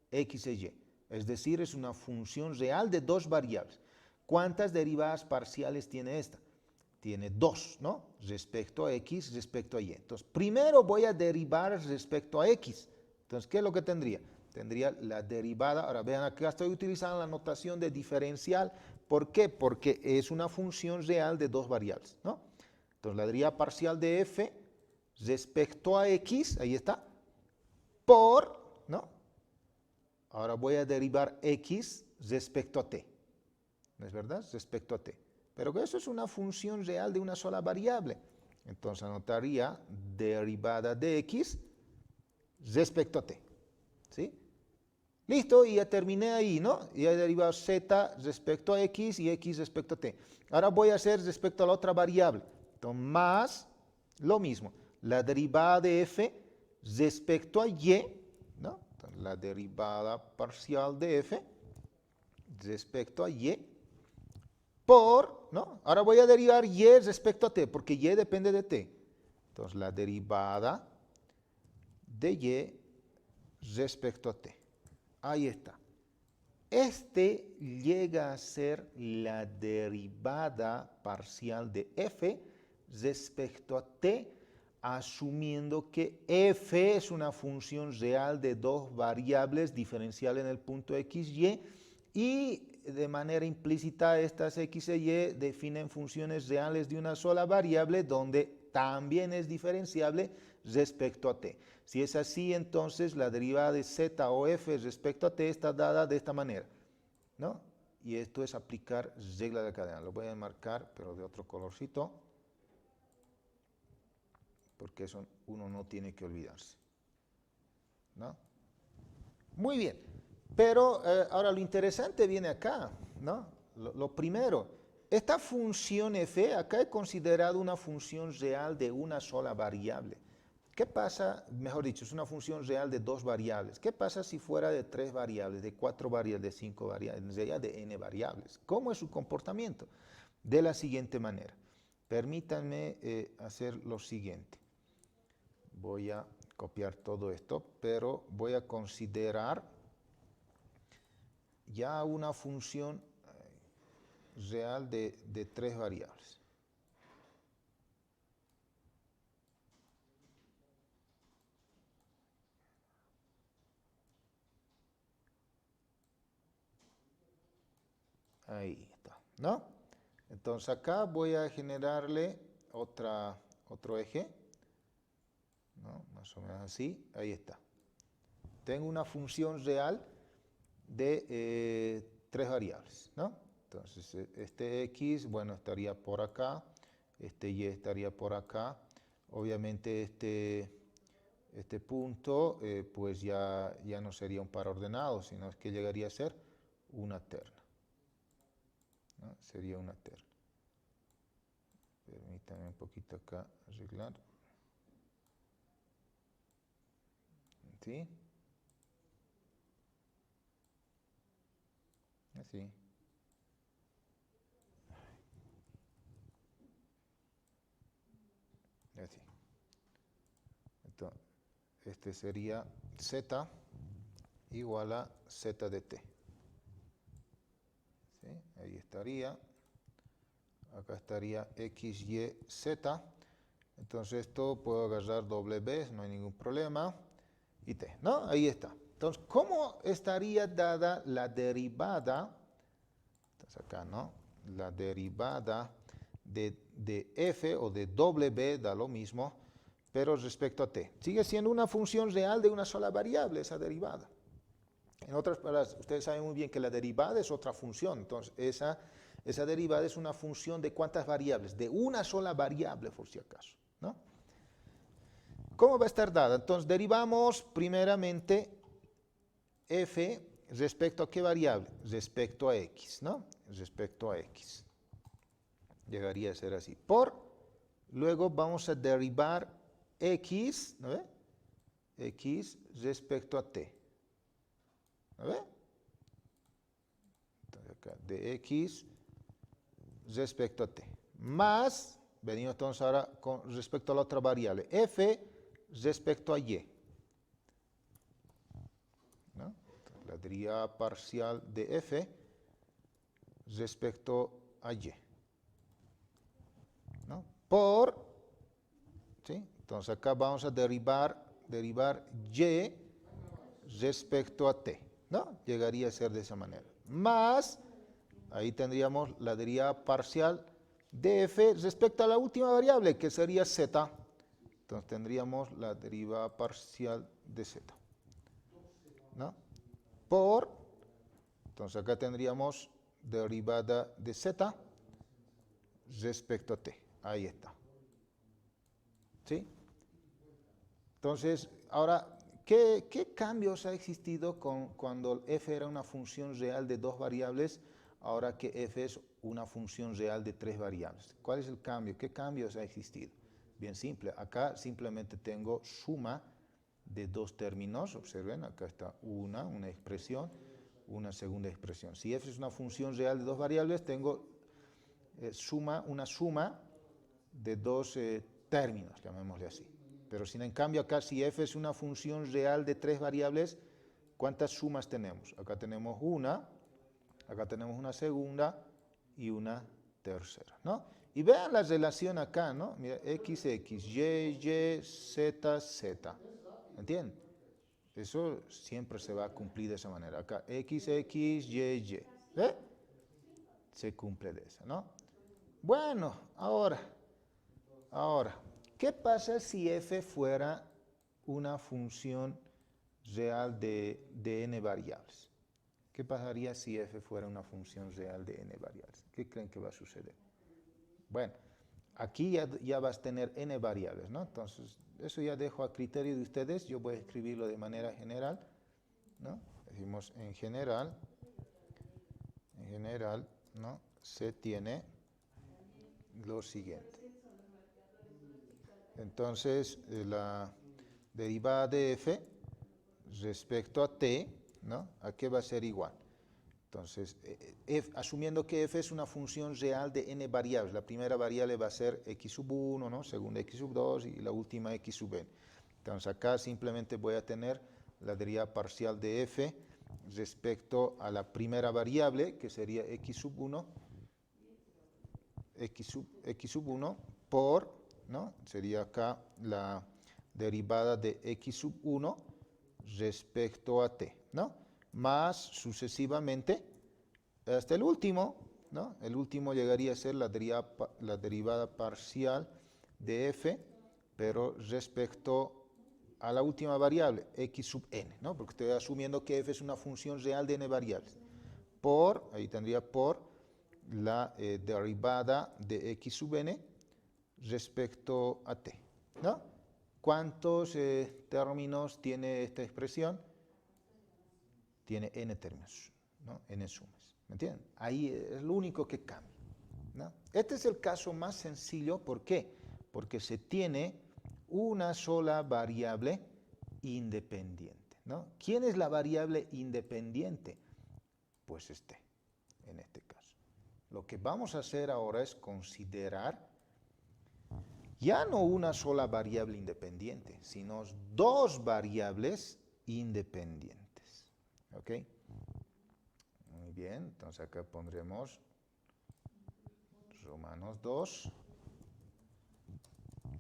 x e y, es decir, es una función real de dos variables. ¿Cuántas derivadas parciales tiene esta? Tiene dos, ¿no? Respecto a x, respecto a y. Entonces, primero voy a derivar respecto a x. Entonces, ¿qué es lo que tendría? Tendría la derivada, ahora vean, acá estoy utilizando la notación de diferencial. ¿Por qué? Porque es una función real de dos variables, ¿no? Entonces, la derivada parcial de f respecto a x, ahí está, por, ¿no? Ahora voy a derivar x respecto a t, ¿no es verdad? Respecto a t. Pero eso es una función real de una sola variable. Entonces anotaría derivada de x respecto a t, ¿sí? Listo, y ya terminé ahí, ¿no? Ya he derivado z respecto a x y x respecto a t. Ahora voy a hacer respecto a la otra variable. Entonces, más lo mismo. La derivada de f respecto a y, ¿no? Entonces, la derivada parcial de f respecto a y por, ¿no? Ahora voy a derivar y respecto a t, porque y depende de t. Entonces, la derivada de y respecto a t. Ahí está. Este llega a ser la derivada parcial de f respecto a t, asumiendo que f es una función real de dos variables diferenciales en el punto x, y de manera implícita estas x e y definen funciones reales de una sola variable donde también es diferenciable respecto a t. Si es así, entonces la derivada de z o f respecto a t está dada de esta manera, ¿no? Y esto es aplicar regla de cadena. Lo voy a marcar, pero de otro colorcito, porque eso uno no tiene que olvidarse, ¿no? Muy bien, pero ahora lo interesante viene acá, ¿no? Lo primero, esta función f acá he considerado una función real de una sola variable. ¿Qué pasa? Mejor dicho, es una función real de dos variables. ¿Qué pasa si fuera de tres variables, de cuatro variables, de cinco variables, de n variables? ¿Cómo es su comportamiento? De la siguiente manera. Permítanme hacer lo siguiente. Voy a copiar todo esto, pero voy a considerar ya una función real de tres variables. Ahí está, ¿no? Entonces acá voy a generarle otro eje, ¿no? Más o menos así, ahí está. Tengo una función real de tres variables, ¿no? Entonces este x, bueno, estaría por acá, este y estaría por acá. Obviamente este punto, pues ya no sería un par ordenado, sino que llegaría a ser una terna, ¿no? Sería una terna. Permítanme un poquito acá arreglar. ¿Sí? Así. Así. Entonces, este sería z igual a z de t. ¿Sí? Ahí estaría. Acá estaría x, y, z. Entonces esto puedo agarrar w, no hay ningún problema. Y t, ¿no? Ahí está. Entonces, ¿cómo estaría dada la derivada? Entonces acá, ¿no? La derivada de f o de w da lo mismo, pero respecto a t. Sigue siendo una función real de una sola variable, esa derivada. En otras palabras, ustedes saben muy bien que la derivada es otra función. Entonces, esa derivada es una función de ¿cuántas variables? De una sola variable, por si acaso, ¿no? ¿Cómo va a estar dada? Entonces, derivamos primeramente f respecto a qué variable? Respecto a x, ¿no? Respecto a x. Llegaría a ser así. Luego vamos a derivar x, ¿no ve? X respecto a t. ¿No ve? Entonces acá, de x respecto a t, más, venimos entonces ahora con respecto a la otra variable, f respecto a y, ¿no? La derivada parcial de f respecto a y, ¿no? Por, ¿sí? Entonces acá vamos a derivar y respecto a t, ¿no? Llegaría a ser de esa manera. Más, ahí tendríamos la derivada parcial de f respecto a la última variable, que sería z. Entonces tendríamos la derivada parcial de z, ¿no? Por, entonces acá tendríamos derivada de z respecto a t. Ahí está. ¿Sí? Entonces, ahora, ¿qué cambios ha existido cuando f era una función real de dos variables, ahora que f es una función real de tres variables? ¿Cuál es el cambio? ¿Qué cambios ha existido? Bien simple, acá simplemente tengo suma de dos términos, observen, acá está una expresión, una segunda expresión. Si f es una función real de dos variables, tengo una suma de dos términos, llamémosle así. Pero si en cambio acá, si f es una función real de tres variables, ¿cuántas sumas tenemos? Acá tenemos una segunda y una tercera, ¿no? Y vean la relación acá, ¿no? Mira, x, y, z, z. ¿Entienden? Eso siempre se va a cumplir de esa manera. Acá x, y. ¿Ve? Se cumple de esa, ¿no? Bueno, ahora, ¿qué pasa si f fuera una función real de n variables? ¿Qué pasaría si f fuera una función real de n variables? ¿Qué creen que va a suceder? Bueno, aquí ya vas a tener n variables, ¿no? Entonces, eso ya dejo a criterio de ustedes. Yo voy a escribirlo de manera general, ¿no? Decimos en general, ¿no? Se tiene lo siguiente. Entonces, la derivada de f respecto a t, ¿no? ¿A qué va a ser igual? Entonces, asumiendo que f es una función real de n variables, la primera variable va a ser x sub 1, ¿no? Segunda x sub 2 y la última x sub n. Entonces, acá simplemente voy a tener la derivada parcial de f respecto a la primera variable, que sería x sub 1, x sub 1 por, ¿no? Sería acá la derivada de x sub 1 respecto a t, ¿no? Más sucesivamente hasta el último, ¿no? El último llegaría a ser la derivada parcial de f, pero respecto a la última variable, x sub n, ¿no? Porque estoy asumiendo que f es una función real de n variables. Por, ahí tendría por la derivada de x sub n respecto a t, ¿no? ¿Cuántos términos tiene esta expresión? Tiene n términos, ¿no? N sumas, ¿me entienden? Ahí es lo único que cambia, ¿no? Este es el caso más sencillo, ¿por qué? Porque se tiene una sola variable independiente, ¿no? ¿Quién es la variable independiente? Pues en este caso. Lo que vamos a hacer ahora es considerar ya no una sola variable independiente, sino dos variables independientes. ¿Ok? Muy bien, entonces acá pondremos Romanos 2,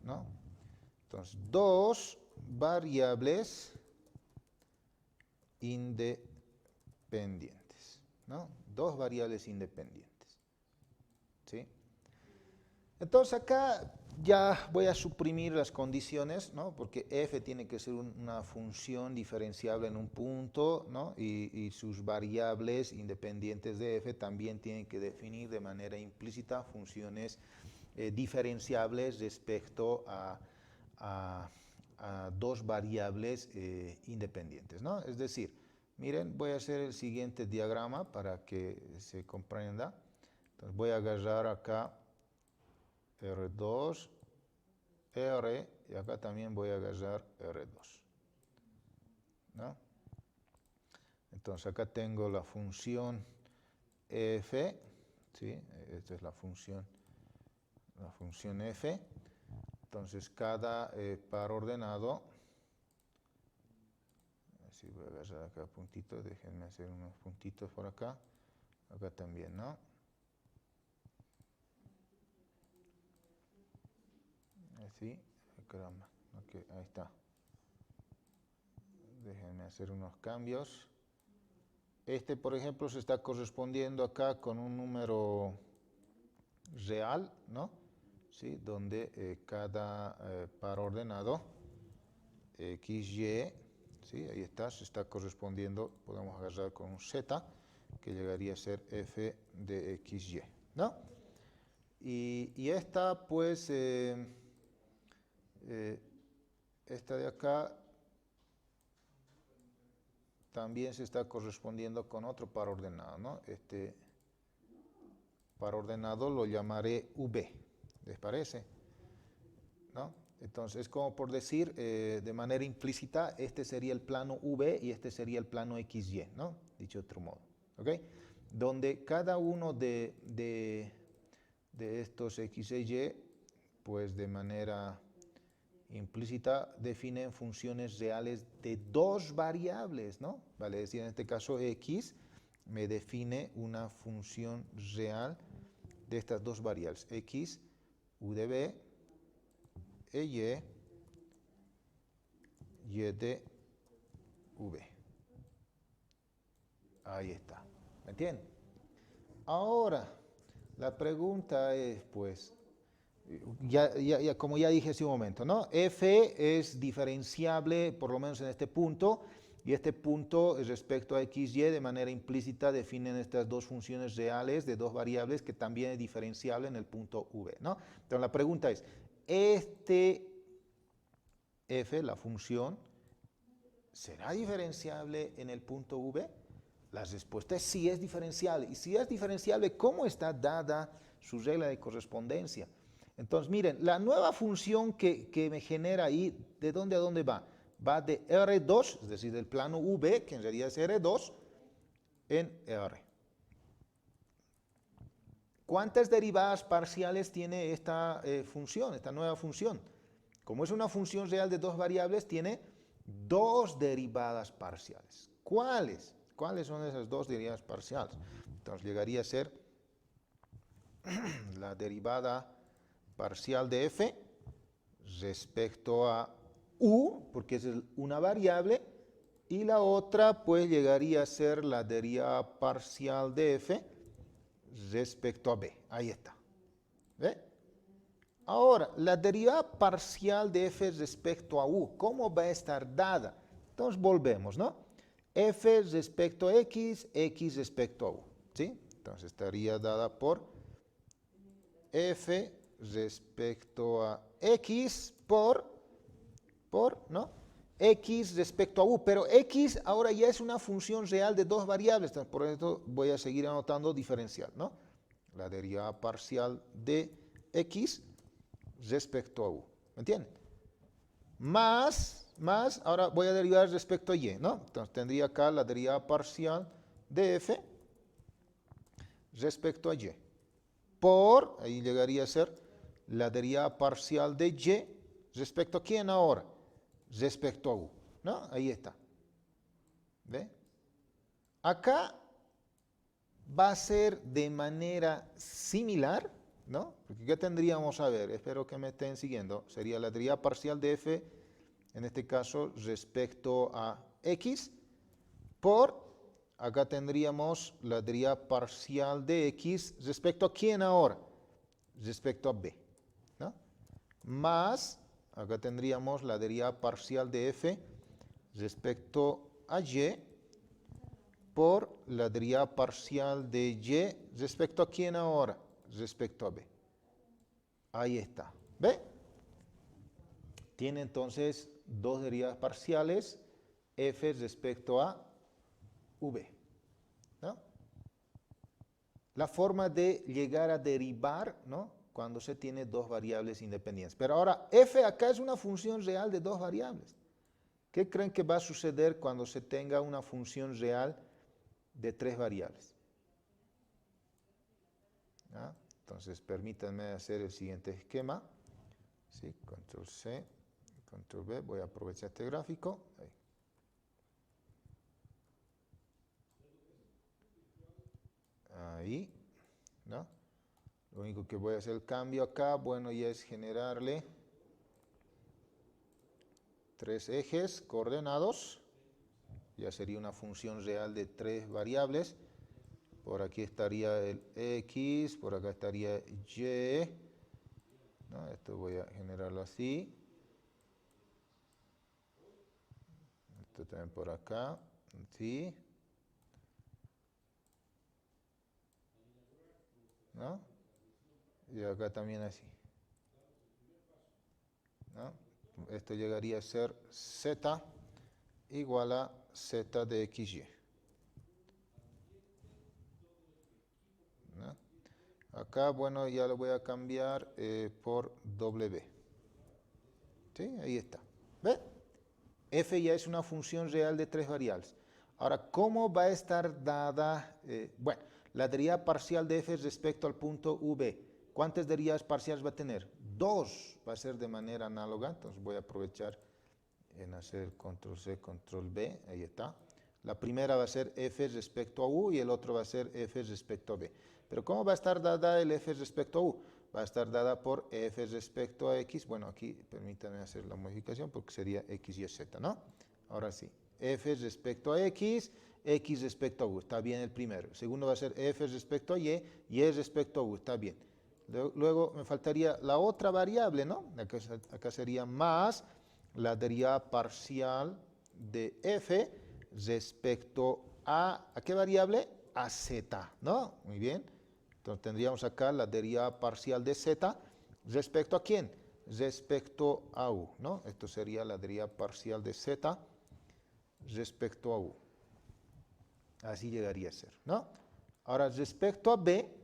¿no? Entonces, dos variables independientes, ¿no? Dos variables independientes, ¿sí? Entonces acá ya voy a suprimir las condiciones, ¿no? Porque f tiene que ser una función diferenciable en un punto, ¿no? Y sus variables independientes de f también tienen que definir de manera implícita funciones diferenciables respecto a dos variables independientes, ¿no? Es decir, miren, voy a hacer el siguiente diagrama para que se comprenda. Entonces voy a agarrar acá R2, R, y acá también voy a agarrar R2, ¿no? Entonces acá tengo la función f, ¿sí? Esta es la función f. Entonces, cada par ordenado, así voy a agarrar acá puntitos, déjenme hacer unos puntitos por acá también, ¿no? Así, caramba, ok, ahí está. Déjenme hacer unos cambios. Este, por ejemplo, se está correspondiendo acá con un número real, ¿no? ¿Sí? Donde cada par ordenado, XY, ¿sí? Ahí está, se está correspondiendo, podemos agarrar con un Z, que llegaría a ser f de XY, ¿no? Y esta, pues, esta de acá también se está correspondiendo con otro par ordenado, ¿no? Este par ordenado lo llamaré V, ¿les parece? ¿No? Entonces, es como por decir, de manera implícita, este sería el plano V y este sería el plano XY, ¿no? Dicho de otro modo, ¿ok? Donde cada uno de estos X y Y, pues de manera implícita definen funciones reales de dos variables, ¿no? Vale decir, en este caso X me define una función real de estas dos variables, X, U de B, e Y de V. Ahí está, ¿me entienden? Ahora, la pregunta es, pues, como ya dije hace un momento, ¿no? F es diferenciable, por lo menos en este punto, y este punto respecto a XY de manera implícita definen estas dos funciones reales de dos variables que también es diferenciable en el punto V, ¿no? Entonces la pregunta es, ¿este F, la función, será diferenciable en el punto V? La respuesta es sí es diferenciable. Y si es diferenciable, ¿cómo está dada su regla de correspondencia? Entonces, miren, la nueva función que me genera ahí, ¿de dónde a dónde va? Va de R2, es decir, del plano V, que en realidad es R2, en R. ¿Cuántas derivadas parciales tiene esta función, esta nueva función? Como es una función real de dos variables, tiene dos derivadas parciales. ¿Cuáles? ¿Cuáles son esas dos derivadas parciales? Entonces llegaría a ser la derivada parcial de f respecto a u, porque es una variable, y la otra pues llegaría a ser la derivada parcial de f respecto a b. Ahí está. ¿Ve? Ahora, la derivada parcial de f respecto a u, ¿cómo va a estar dada? Entonces volvemos, ¿no? F respecto a x, x respecto a u, ¿sí? Entonces estaría dada por f respecto a x ¿no? X respecto a u, pero x ahora ya es una función real de dos variables, entonces por eso voy a seguir anotando diferencial, ¿no? La derivada parcial de x respecto a u, ¿me entienden? Más, ahora voy a derivar respecto a y, ¿no? Entonces tendría acá la derivada parcial de f respecto a y. Por, ahí llegaría a ser la derivada parcial de y respecto a quién ahora, respecto a u, ¿no? Ahí está. ¿Ve? Acá va a ser de manera similar, ¿no? Porque ¿qué tendríamos a ver? Espero que me estén siguiendo. Sería la derivada parcial de f, en este caso, respecto a x, por, acá tendríamos la derivada parcial de x, ¿respecto a quién ahora? Respecto a b, ¿no? Más, acá tendríamos la derivada parcial de f respecto a y, por la derivada parcial de y respecto a quién ahora, respecto a b. Ahí está. ¿Ve? Tiene entonces dos derivadas parciales, f respecto a v, ¿no? La forma de llegar a derivar, ¿no? Cuando se tiene dos variables independientes. Pero ahora, f acá es una función real de dos variables. ¿Qué creen que va a suceder cuando se tenga una función real de tres variables? ¿ya? Entonces, permítanme hacer el siguiente esquema. ¿Sí? Control C, Control V. Voy a aprovechar este gráfico. Ahí, ¿no? Lo único que voy a hacer el cambio acá, bueno, ya es generarle 3 ejes coordenados. Ya sería una función real de 3 variables. Por aquí estaría el X, por acá estaría Y. ¿No? Esto voy a generarlo así. Esto también por acá, así. ¿No? Y acá también así. ¿No? Esto llegaría a ser Z igual a Z de XY. ¿No? Acá, bueno, ya lo voy a cambiar por W. ¿Sí? Ahí está. ¿Ve? F ya es una función real de 3 variables. Ahora, ¿cómo va a estar dada? Bueno, la derivada parcial de f respecto al punto V. ¿Cuántas derivadas parciales va a tener? 2. Va a ser de manera análoga. Entonces voy a aprovechar en hacer control C, control V. Ahí está. La primera va a ser f respecto a u y el otro va a ser f respecto a v. Pero ¿cómo va a estar dada el f respecto a u? Va a estar dada por f respecto a x. Bueno, aquí permítanme hacer la modificación porque sería x y z, ¿no? Ahora sí. F respecto a x, x respecto a u. Está bien el primero. El segundo va a ser f respecto a y respecto a u. Está bien. Luego me faltaría la otra variable, ¿no? Acá sería más la derivada parcial de f respecto ¿a qué variable? A z, ¿no? Muy bien. Entonces tendríamos acá la derivada parcial de z respecto a quién? Respecto a u, ¿no? Esto sería la derivada parcial de z respecto a u. Así llegaría a ser, ¿no? Ahora, respecto a b,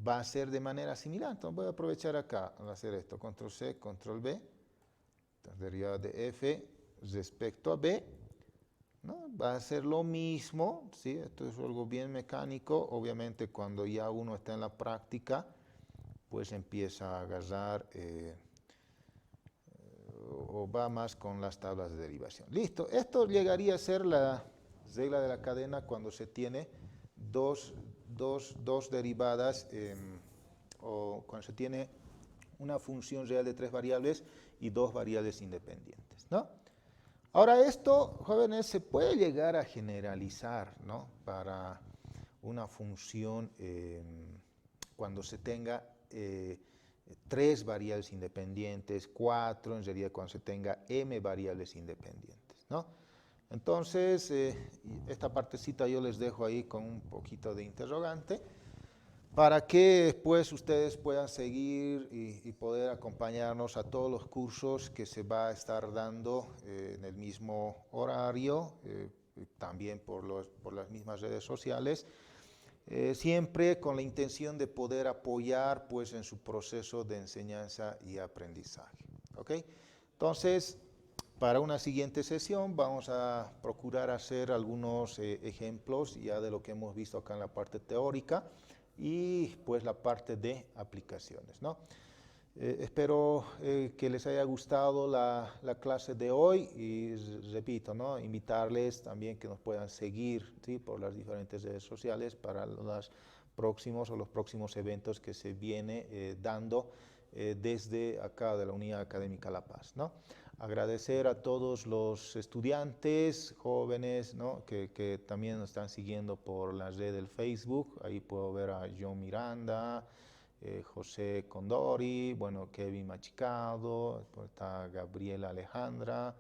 va a ser de manera similar. Entonces voy a aprovechar acá a hacer esto. Control C, control V. Entonces, derivada de f respecto a b, ¿no? Va a ser lo mismo, ¿sí? Esto es algo bien mecánico. Obviamente, cuando ya uno está en la práctica, pues empieza a agarrar o va más con las tablas de derivación. Listo. Esto llegaría a ser la regla de la cadena cuando se tiene dos derivadas o cuando se tiene una función real de 3 variables y 2 variables independientes, ¿no? Ahora esto, jóvenes, se puede llegar a generalizar, ¿no? Para una función cuando se tenga 3 variables independientes, 4 en realidad cuando se tenga m variables independientes, ¿no? Entonces, esta partecita yo les dejo ahí con un poquito de interrogante para que después ustedes puedan seguir y poder acompañarnos a todos los cursos que se va a estar dando en el mismo horario, también por las mismas redes sociales, siempre con la intención de poder apoyar pues, en su proceso de enseñanza y aprendizaje. ¿Ok? Entonces, para una siguiente sesión vamos a procurar hacer algunos ejemplos ya de lo que hemos visto acá en la parte teórica y pues la parte de aplicaciones, ¿no? Espero que les haya gustado la clase de hoy y repito, ¿no? Invitarles también que nos puedan seguir, ¿sí? Por las diferentes redes sociales para los próximos eventos que se viene dando desde acá de la Unidad Académica La Paz, ¿no? Agradecer a todos los estudiantes jóvenes, ¿no? que también nos están siguiendo por la red del Facebook. Ahí puedo ver a John Miranda, José Condori, bueno, Kevin Machicado, está Gabriela Alejandra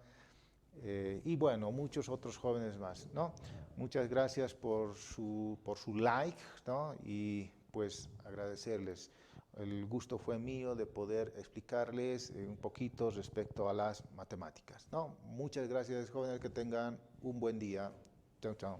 y bueno, muchos otros jóvenes más, ¿no? Muchas gracias por su like, ¿no? Y pues agradecerles. El gusto fue mío de poder explicarles un poquito respecto a las matemáticas, ¿no? Muchas gracias, jóvenes, que tengan un buen día. Chao, chao.